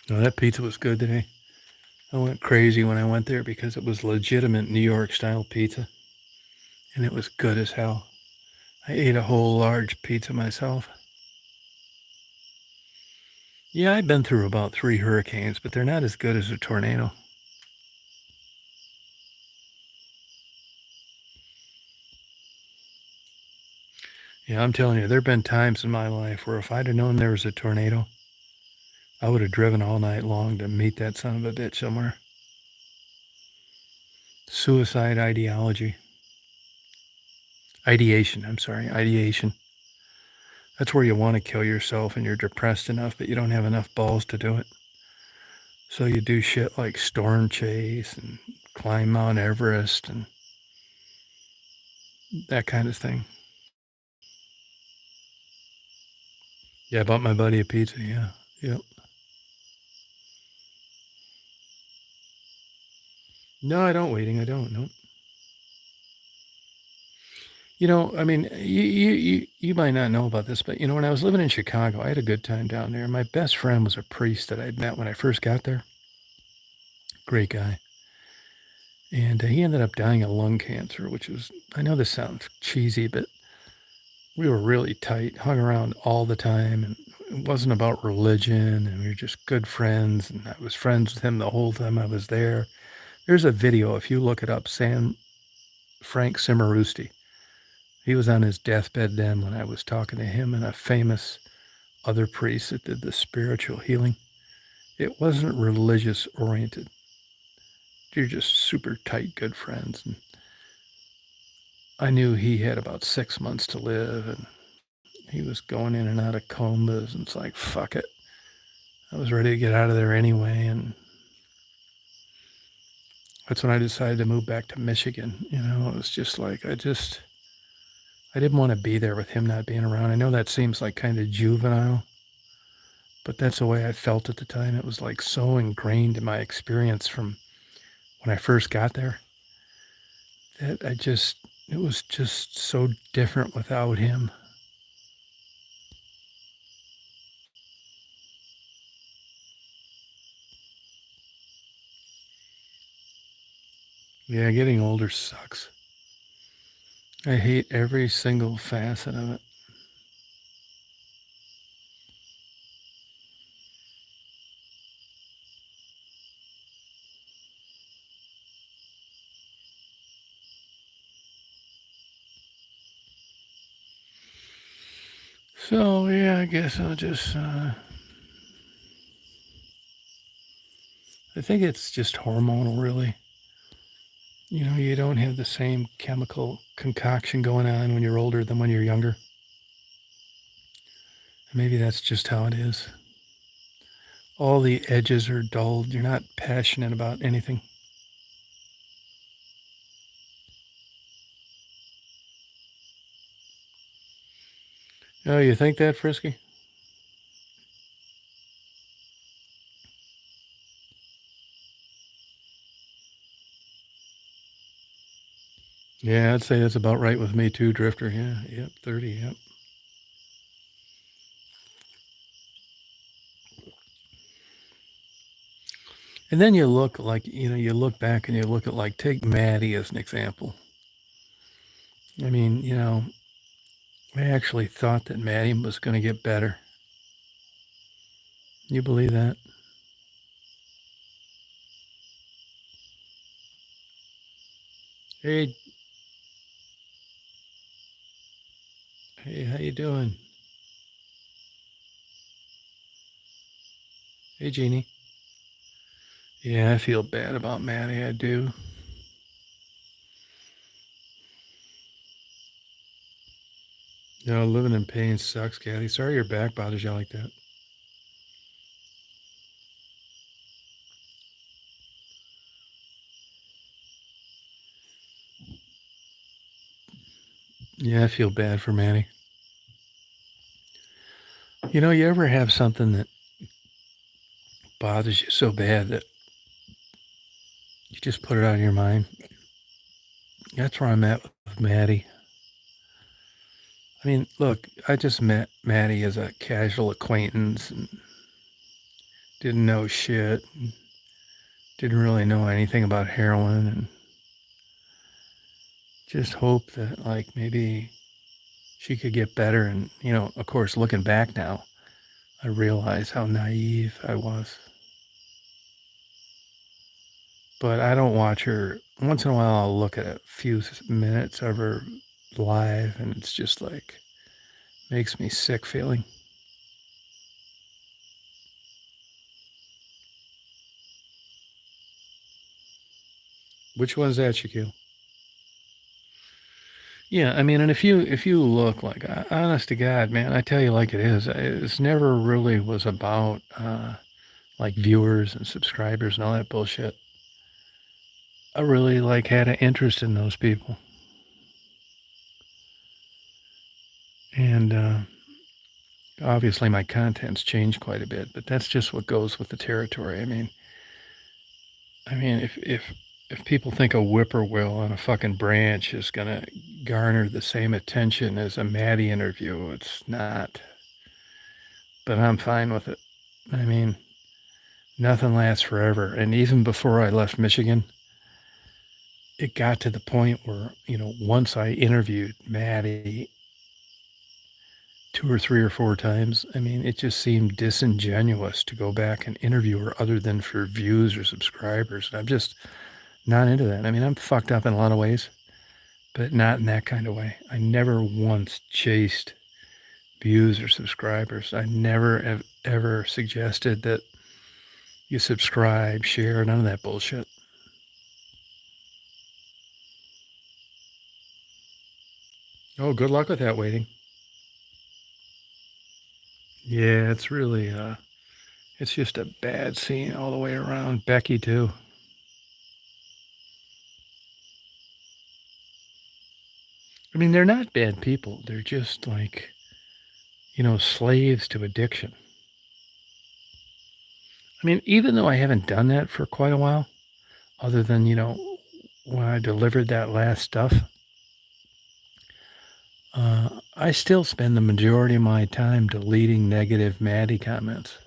No, that pizza was good today. I went crazy when I went there because it was legitimate New York style pizza and it was good as hell. I ate a whole large pizza myself. Yeah, I've been through about 3 hurricanes, but they're not as good as a tornado. Yeah, I'm telling you, there have been times in my life where if I'd have known there was a tornado, I would have driven all night long to meet that son of a bitch somewhere. Suicide ideology. Ideation. That's where you want to kill yourself and you're depressed enough, but you don't have enough balls to do it. So you do shit like storm chase and climb Mount Everest and that kind of thing. Yeah, I bought my buddy a pizza, yeah. Yep. No, I don't waiting. I don't. Nope. You might not know about this, but when I was living in Chicago, I had a good time down there. My best friend was a priest that I'd met when I first got there. Great guy. And he ended up dying of lung cancer, which was, I know this sounds cheesy, but we were really tight, hung around all the time. And it wasn't about religion. And we were just good friends. And I was friends with him the whole time I was there. There's a video, if you look it up, Frank Cimarusti. He was on his deathbed then when I was talking to him and a famous other priest that did the spiritual healing. It wasn't religious oriented. You're just super tight, good friends. And I knew he had about 6 months to live and he was going in and out of comas and it's like, fuck it. I was ready to get out of there anyway. And that's when I decided to move back to Michigan. It was just like, I didn't want to be there with him not being around. I know that seems like kind of juvenile, but that's the way I felt at the time. It was like so ingrained in my experience from when I first got there that it was just so different without him. Yeah, getting older sucks. I hate every single facet of it. So, yeah, I guess I'll just, I think it's just hormonal, really. You don't have the same chemical concoction going on when you're older than when you're younger. Maybe that's just how it is. All the edges are dulled. You're not passionate about anything. Oh, you think that, Frisky? Yeah, I'd say that's about right with me too, Drifter. Yeah, yep, 30, yep. And then you look like, you look back and you look at, like, take Maddie as an example. I mean, I actually thought that Maddie was going to get better. You believe that? Hey, hey, how you doing? Hey, Jeannie. Yeah, I feel bad about Maddie. I do. Living in pain sucks, Kathy. Sorry your back bothers you like that. Yeah, I feel bad for Maddie. You ever have something that bothers you so bad that you just put it out of your mind? That's where I'm at with Maddie. I mean, look, I just met Maddie as a casual acquaintance and didn't know shit. And didn't really know anything about heroin and just hope that, like, maybe she could get better. And, of course, looking back now, I realize how naive I was. But I don't watch her. Once in a while, I'll look at a few minutes of her live, and it's just like, makes me sick feeling. Which one's that, Shaquille? Yeah, I mean, and if you look, like, honest to God, man, I tell you like it is. It's never really was about like viewers and subscribers and all that bullshit. I really like had an interest in those people, and obviously my content's changed quite a bit, but that's just what goes with the territory. I mean, if people think a whippoorwill on a fucking branch is gonna garner the same attention as a Maddie interview, it's not. But I'm fine with it. I mean, nothing lasts forever. And even before I left Michigan, it got to the point where, once I interviewed Maddie 2 or 3 or 4 times, I mean, it just seemed disingenuous to go back and interview her other than for views or subscribers. And I'm just not into that. I mean, I'm fucked up in a lot of ways, but not in that kind of way. I never once chased views or subscribers. I never have ever suggested that you subscribe, share, none of that bullshit. Oh, good luck with that waiting. Yeah, it's really it's just a bad scene all the way around. Becky too. I mean, they're not bad people. They're just like, slaves to addiction. I mean, even though I haven't done that for quite a while, other than, when I delivered that last stuff, I still spend the majority of my time deleting negative Maddie comments.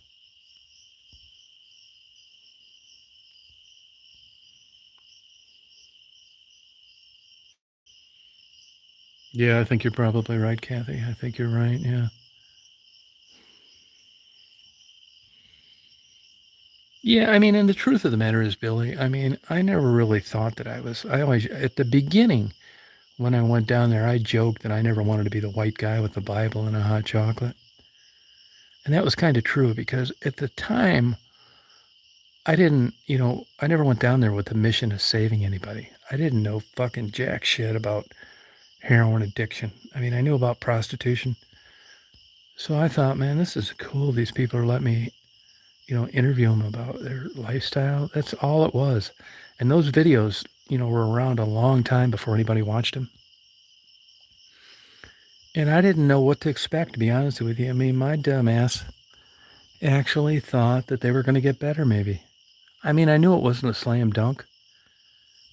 Yeah, I think you're probably right, Kathy. I think you're right. Yeah. Yeah, I mean, and the truth of the matter is, Billy, I mean, I never really thought that I always, at the beginning, when I went down there, I joked that I never wanted to be the white guy with the Bible and a hot chocolate. And that was kind of true because at the time, I didn't, I never went down there with the mission of saving anybody. I didn't know fucking jack shit about heroin addiction. I mean, I knew about prostitution. So I thought, man, this is cool. These people are letting me, interview them about their lifestyle. That's all it was. And those videos, were around a long time before anybody watched them. And I didn't know what to expect, to be honest with you. I mean, my dumb ass actually thought that they were going to get better, maybe. I mean, I knew it wasn't a slam dunk,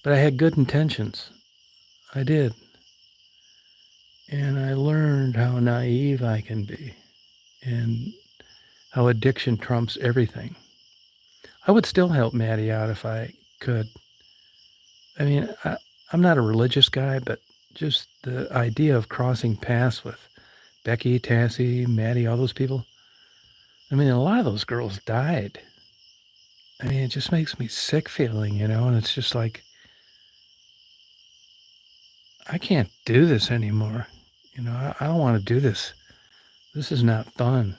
but I had good intentions. I did. And I learned how naive I can be and how addiction trumps everything. I would still help Maddie out if I could. I mean, I'm not a religious guy, but just the idea of crossing paths with Becky, Tassie, Maddie, all those people. I mean, a lot of those girls died. I mean, it just makes me sick feeling, and it's just like, I can't do this anymore. I don't want to do this. This is not fun.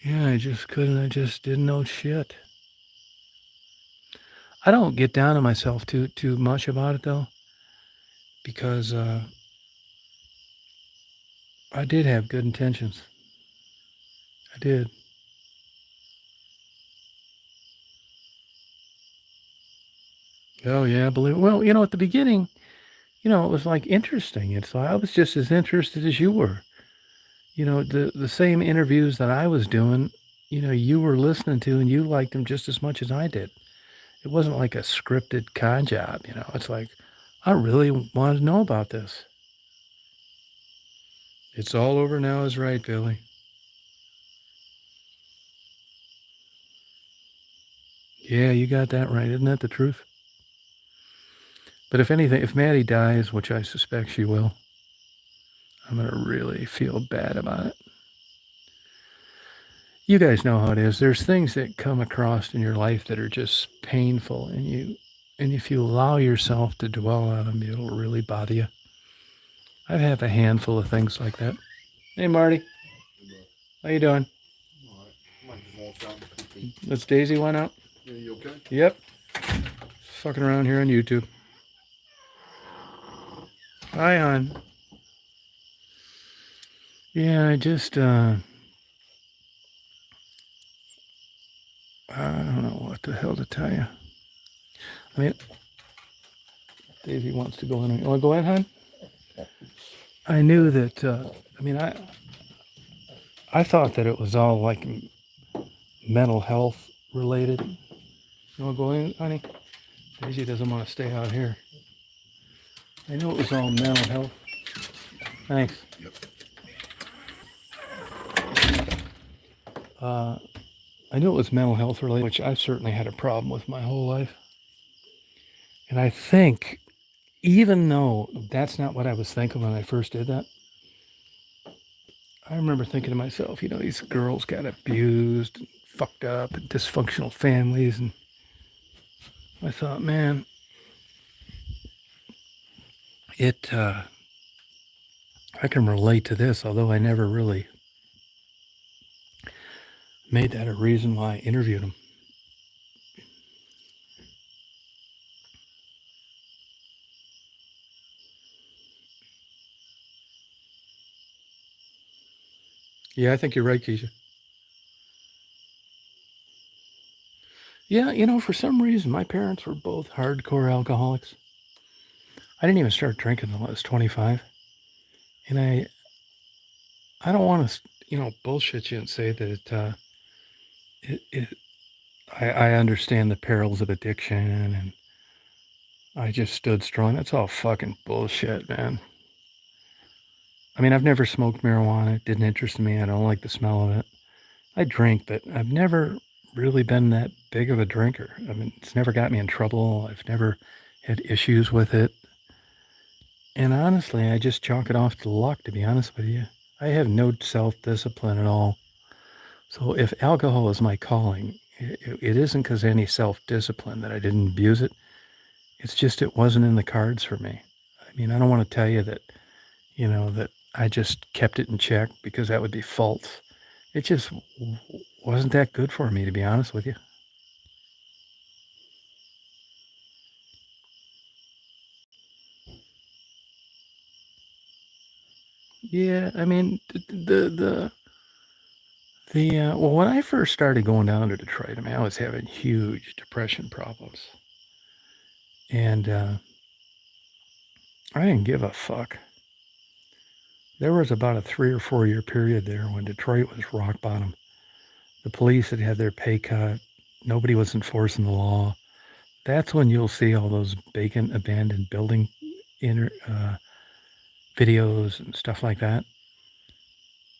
Yeah, I just couldn't. I just didn't know shit. I don't get down on myself too much about it though, because I did have good intentions. I did. Oh yeah, believe it. Well, at the beginning, it was like interesting. It's like I was just as interested as you were. The same interviews that I was doing, you were listening to and you liked them just as much as I did. It wasn't like a scripted con job. It's like I really wanted to know about this. It's all over now is right, Billy. Yeah, you got that right. Isn't that the truth? But if anything, if Maddie dies, which I suspect she will, I'm going to really feel bad about it. You guys know how it is. There's things that come across in your life that are just painful, and if you allow yourself to dwell on them, it'll really bother you. I have a handful of things like that. Hey, Marty. How you doing? That's Daisy one out? Yeah, you okay? Yep. Fucking around here on YouTube. Hi, hon. Yeah, I just, I don't know what the hell to tell you. I mean, Daisy wants to go in. You want to go in, hon? I knew that, I thought that it was all like mental health related. You want to go in, honey? Daisy doesn't want to stay out here. I knew it was all mental health. Thanks. Yep. I knew it was mental health related, which I've certainly had a problem with my whole life. And I think, even though that's not what I was thinking when I first did that, I remember thinking to myself, these girls got abused and fucked up and dysfunctional families. And I thought, man, I can relate to this, although I never really made that a reason why I interviewed them. Yeah, I think you're right, Keisha. Yeah, for some reason, my parents were both hardcore alcoholics. I didn't even start drinking until I was 25. And I don't want to, bullshit you and say that I understand the perils of addiction and I just stood strong. That's all fucking bullshit, man. I mean, I've never smoked marijuana. It didn't interest me. I don't like the smell of it. I drink, but I've never really been that big of a drinker. I mean, it's never got me in trouble. I've never had issues with it. And honestly, I just chalk it off to luck, to be honest with you. I have no self-discipline at all. So if alcohol is my calling, it isn't because of any self-discipline that I didn't abuse it. It's just it wasn't in the cards for me. I mean, I don't want to tell you that, that I just kept it in check because that would be false. It just wasn't that good for me, to be honest with you. Yeah, I mean, well, when I first started going down to Detroit, I mean, I was having huge depression problems. And I didn't give a fuck. There was about a 3 or 4 year period there when Detroit was rock bottom. The police had had their pay cut. Nobody was enforcing the law. That's when you'll see all those vacant, abandoned building videos and stuff like that.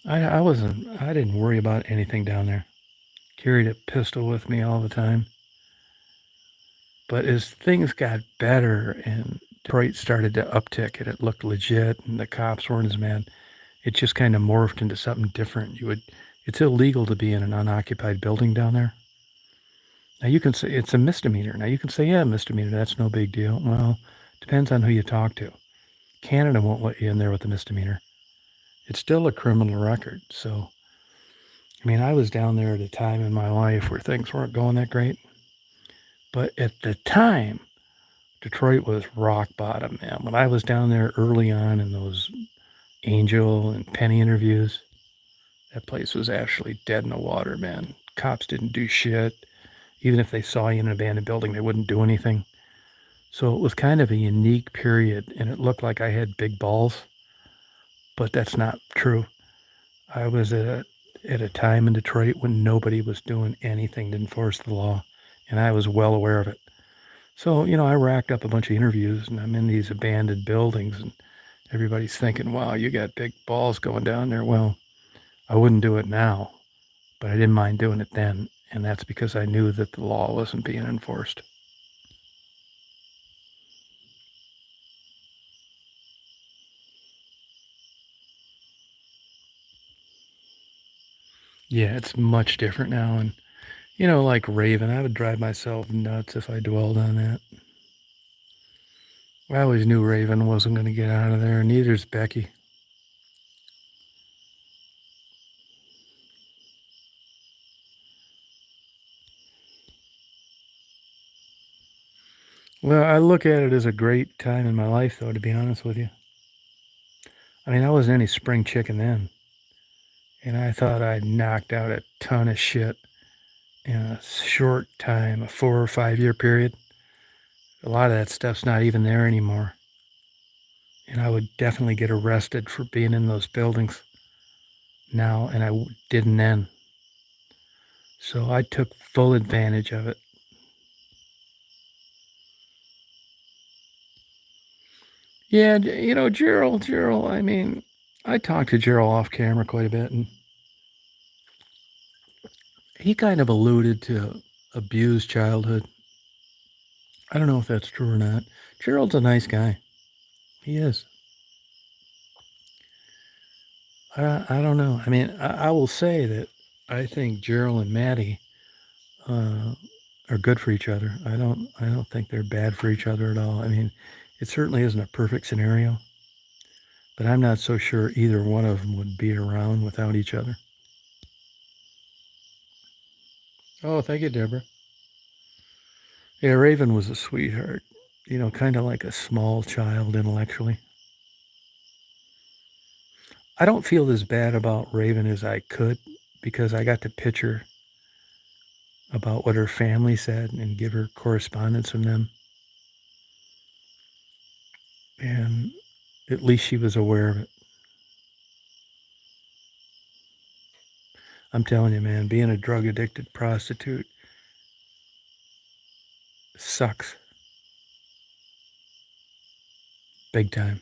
I didn't worry about anything down there. Carried a pistol with me all the time. But as things got better and Detroit started to uptick and it looked legit and the cops weren't as mad, it just kind of morphed into something different. It's illegal to be in an unoccupied building down there. Now you can say it's a misdemeanor. Now you can say, yeah, misdemeanor, that's no big deal. Well, depends on who you talk to. Canada won't let you in there with a misdemeanor. It's still a criminal record. So, I mean, I was down there at a time in my life where things weren't going that great. But at the time, Detroit was rock bottom, man. When I was down there early on in those Angel and Penny interviews, that place was actually dead in the water, man. Cops didn't do shit. Even if they saw you in an abandoned building, they wouldn't do anything. So it was kind of a unique period, and it looked like I had big balls, but that's not true. I was at a time in Detroit when nobody was doing anything to enforce the law, and I was well aware of it. So, I racked up a bunch of interviews, and I'm in these abandoned buildings, and everybody's thinking, wow, you got big balls going down there. Well, I wouldn't do it now, but I didn't mind doing it then, and that's because I knew that the law wasn't being enforced. Yeah, it's much different now, and like Raven, I would drive myself nuts if I dwelled on that. I always knew Raven wasn't going to get out of there, neither's Becky. Well, I look at it as a great time in my life, though, to be honest with you. I mean, I wasn't any spring chicken then, and I thought I'd knocked out a ton of shit in a short time, a 4 or 5 year period. A lot of that stuff's not even there anymore, and I would definitely get arrested for being in those buildings now, and I didn't then. So I took full advantage of it. Yeah, Gerald, I mean, I talked to Gerald off camera quite a bit, and he kind of alluded to abused childhood. I don't know if that's true or not. Gerald's a nice guy. He is. I don't know. I mean, I will say that I think Gerald and Maddie uh, are good for each other. I don't think they're bad for each other at all. I mean, it certainly isn't a perfect scenario, but I'm not so sure either one of them would be around without each other. Oh, thank you, Deborah. Yeah, Raven was a sweetheart. Kind of like a small child intellectually. I don't feel as bad about Raven as I could because I got to picture about what her family said and give her correspondence from them. And at least she was aware of it. I'm telling you, man, being a drug addicted prostitute sucks big time.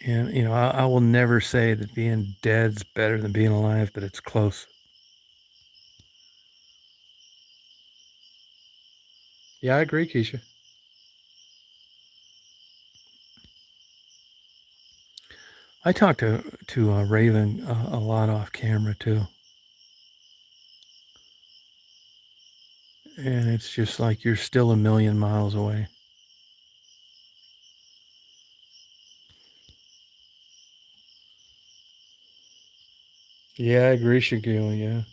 And, I will never say that being dead's better than being alive, but it's close. Yeah, I agree, Keisha. I talked to Raven a lot off camera too, and it's just like you're still a million miles away. Yeah, I agree, Shakil. Yeah,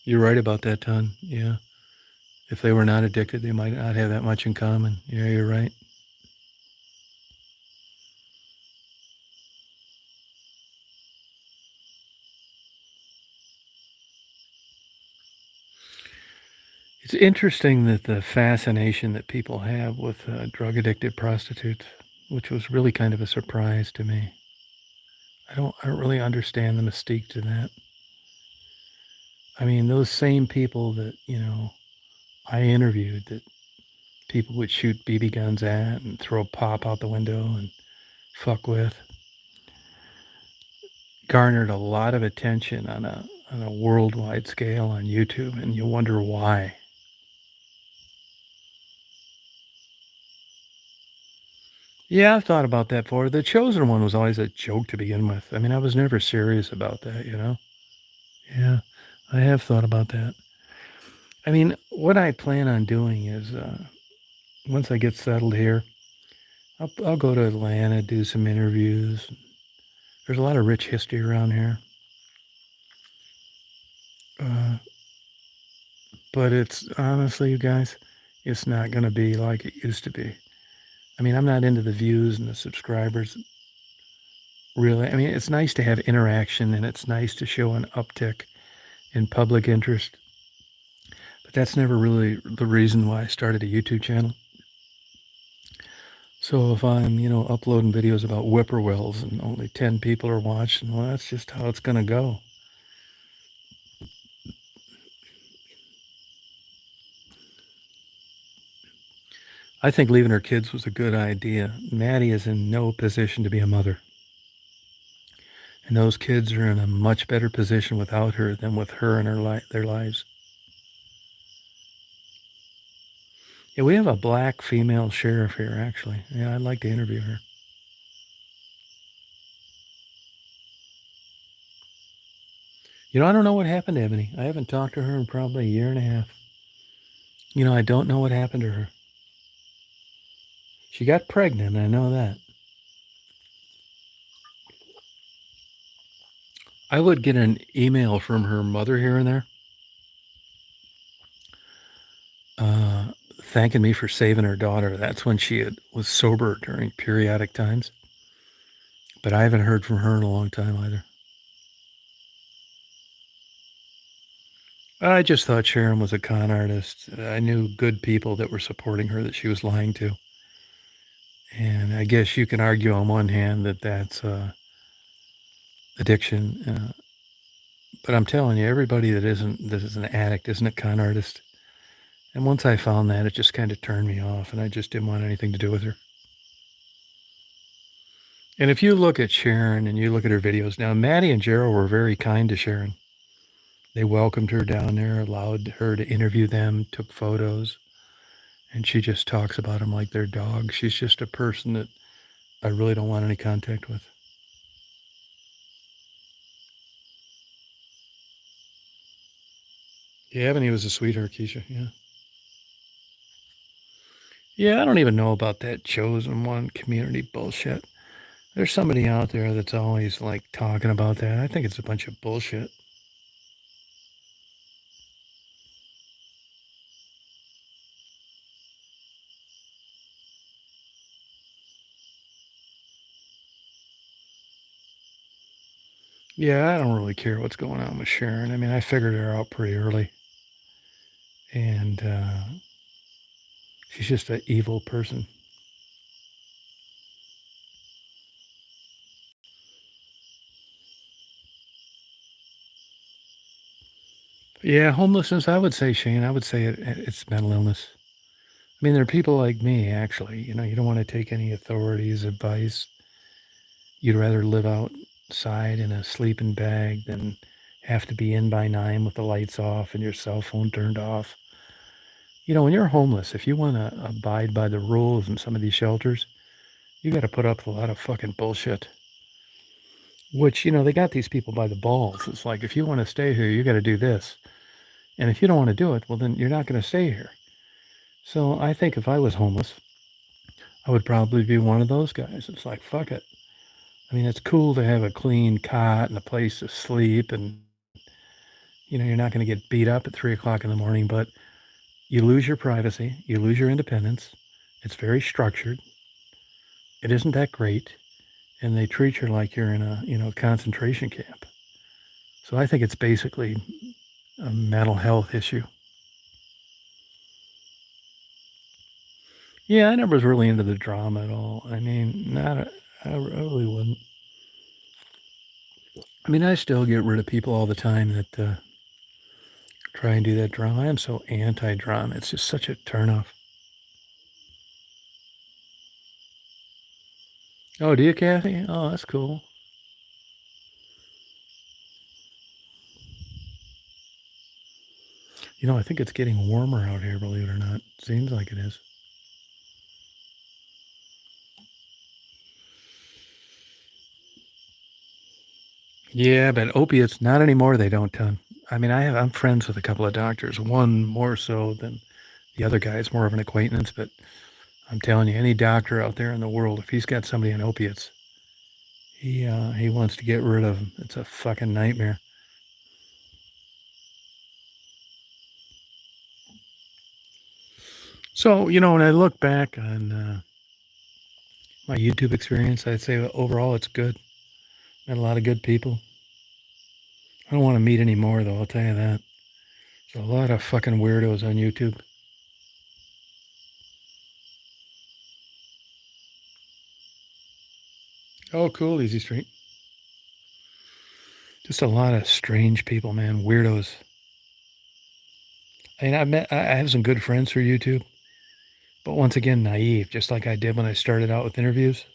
you're right about that, Ton. Yeah, if they were not addicted, they might not have that much in common. Yeah, you're right. It's interesting that the fascination that people have with drug addicted prostitutes, which was really kind of a surprise to me. I don't really understand the mystique to that. I mean, those same people that, I interviewed that people would shoot BB guns at and throw pop out the window and fuck with, garnered a lot of attention on a worldwide scale on YouTube, and you wonder why. Yeah, I've thought about that before. The Chosen One was always a joke to begin with. I mean, I was never serious about that, you know? Yeah, I have thought about that. I mean, what I plan on doing is once I get settled here, I'll go to Atlanta, do some interviews. There's a lot of rich history around here. Uh, but it's honestly, you guys, it's not going to be like it used to be. I mean, I'm not into the views and the subscribers, really. I mean, it's nice to have interaction and it's nice to show an uptick in public interest. But that's never really the reason why I started a YouTube channel. So if I'm, uploading videos about whippoorwills and only 10 people are watching, well, that's just how it's going to go. I think leaving her kids was a good idea. Maddie is in no position to be a mother. And those kids are in a much better position without her than with her and their lives. Yeah, we have a black female sheriff here, actually. Yeah, I'd like to interview her. I don't know what happened to Ebony. I haven't talked to her in probably a year and a half. I don't know what happened to her. She got pregnant, I know that. I would get an email from her mother here and there, uh, thanking me for saving her daughter. That's when was sober during periodic times. But I haven't heard from her in a long time either. I just thought Sharon was a con artist. I knew good people that were supporting her that she was lying to. And I guess you can argue on one hand that that's addiction. But I'm telling you, everybody that is an addict isn't a con artist. And once I found that, it just kind of turned me off, and I just didn't want anything to do with her. And if you look at Sharon and you look at her videos now, Maddie and Gerald were very kind to Sharon. They welcomed her down there, allowed her to interview them, took photos, and she just talks about them like they're dogs. She's just a person that I really don't want any contact with. Yeah, Ebony was a sweetheart, Keisha. Yeah. Yeah, I don't even know about that chosen one community bullshit. There's somebody out there that's always like talking about that. I think it's a bunch of bullshit. Yeah, I don't really care what's going on with Sharon. I mean, I figured her out pretty early. And she's just an evil person. Yeah, homelessness, I would say, Shane, I would say it's mental illness. I mean, there are people like me, actually. You don't want to take any authorities' advice. You'd rather live outside in a sleeping bag than have to be in by 9 with the lights off and your cell phone turned off. When you're homeless, if you want to abide by the rules in some of these shelters, you got to put up with a lot of fucking bullshit. Which, they got these people by the balls. It's like, if you want to stay here, you got to do this. And if you don't want to do it, well, then you're not going to stay here. So I think if I was homeless, I would probably be one of those guys. It's like, fuck it. I mean, it's cool to have a clean cot and a place to sleep, and you're not going to get beat up at 3 o'clock in the morning, but you lose your privacy, you lose your independence. It's very structured. It isn't that great, and they treat you like you're in a concentration camp. So I think it's basically a mental health issue. Yeah, I never was really into the drama at all. I mean, I really wouldn't. I mean, I still get rid of people all the time that try and do that drama. I am so anti-drama. It's just such a turnoff. Oh, do you, Kathy? Oh, that's cool. You know, I think it's getting warmer out here, believe it or not. Seems like it is. Yeah, but opiates, not anymore. They don't, ton. I mean, I'm friends with a couple of doctors. One more so than the other guy is more of an acquaintance, but I'm telling you, any doctor out there in the world, if he's got somebody on opiates, he wants to get rid of them. It's a fucking nightmare. So, you know, when I look back on my YouTube experience, I'd say overall it's good. Met a lot of good people. I don't want to meet any more, though, I'll tell you that. There's a lot of fucking weirdos on YouTube. Oh, cool, Easy Street. Just a lot of strange people, man. Weirdos. I mean, I have some good friends through YouTube, but once again, naive, just like I did when I started out with interviews.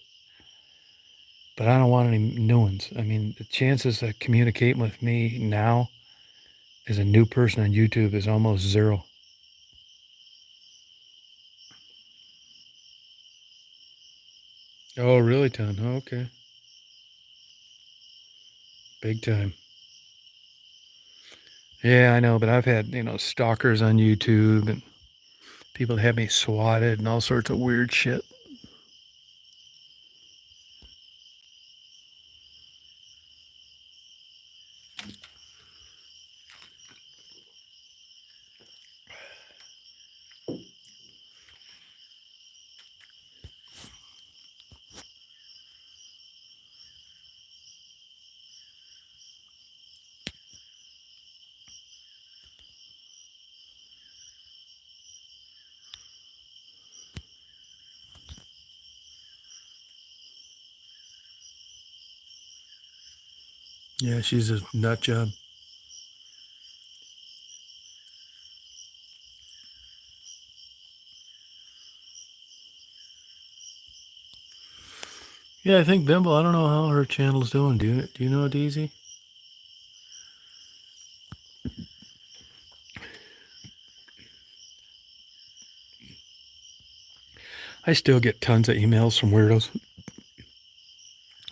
But I don't want any new ones. I mean, the chances of communicating with me now as a new person on YouTube is almost zero. Oh, really, Tom? Oh, okay. Big time. Yeah, I know, but I've had, stalkers on YouTube and people that have me swatted and all sorts of weird shit. Yeah, she's a nut job. Yeah, I think Bimble, I don't know how her channel's doing. Do you know, Deezy? I still get tons of emails from weirdos.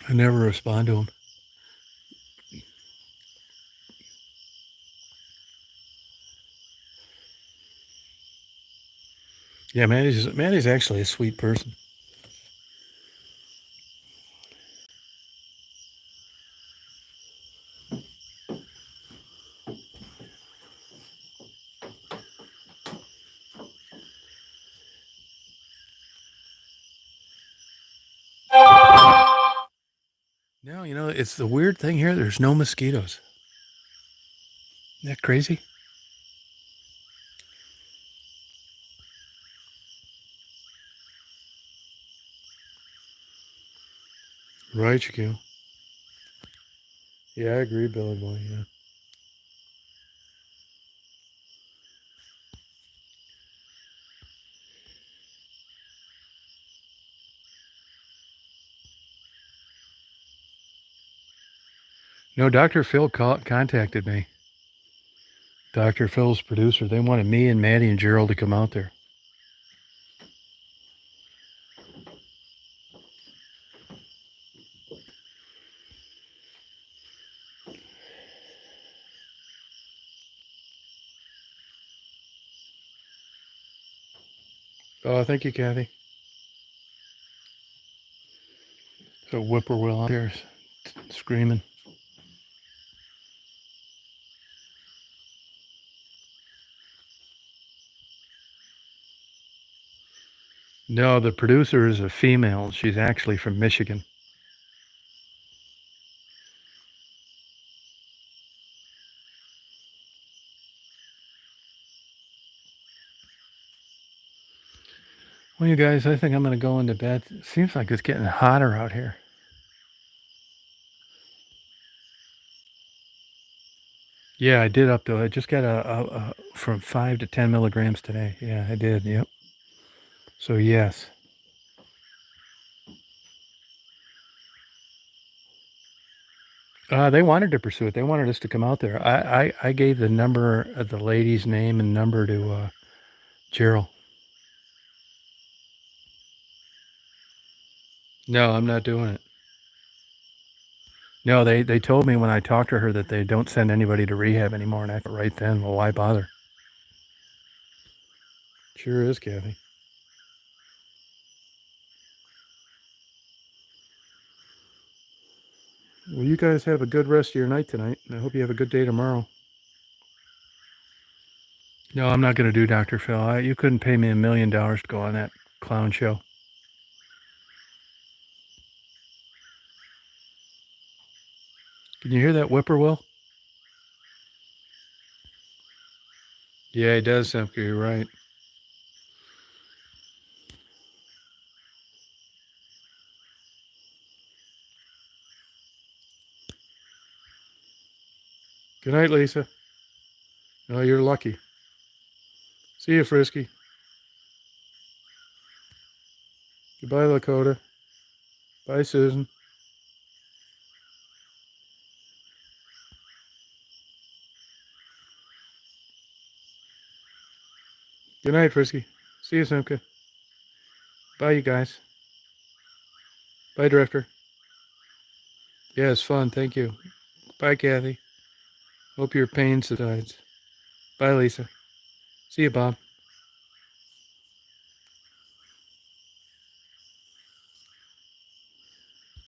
I never respond to them. Yeah, Maddie's actually a sweet person. No, it's the weird thing here. There's no mosquitoes. Isn't that crazy? Right, you. Yeah, I agree, Billy Boy. Yeah. No, Dr. Phil contacted me. Dr. Phil's producer. They wanted me and Maddie and Gerald to come out there. Oh, thank you, Kathy. So whippoorwill out there screaming. No, the producer is a female. She's actually from Michigan. Well, you guys, I think I'm going to go into bed. It seems like it's getting hotter out here. Yeah, I did up to. I just got a from 5 to 10 milligrams today. Yeah, I did. Yep. So yes. They wanted to pursue it. They wanted us to come out there. I gave the number of the lady's name and number to Gerald. No, I'm not doing it. No, they told me when I talked to her that they don't send anybody to rehab anymore, and I thought right then, well, why bother? Sure is, Kathy. Well, you guys have a good rest of your night tonight, and I hope you have a good day tomorrow. No, I'm not going to do Dr. Phil. You couldn't pay me $1 million to go on that clown show. Can you hear that whippoorwill? Yeah, he does, Simka. You're right. Good night, Lisa. Oh, you're lucky. See you, Frisky. Goodbye, Lakota. Bye, Susan. Good night, Frisky. See you, Simka. Bye, you guys. Bye, Drifter. Yeah, it's fun. Thank you. Bye, Kathy. Hope your pain subsides. Bye, Lisa. See you, Bob.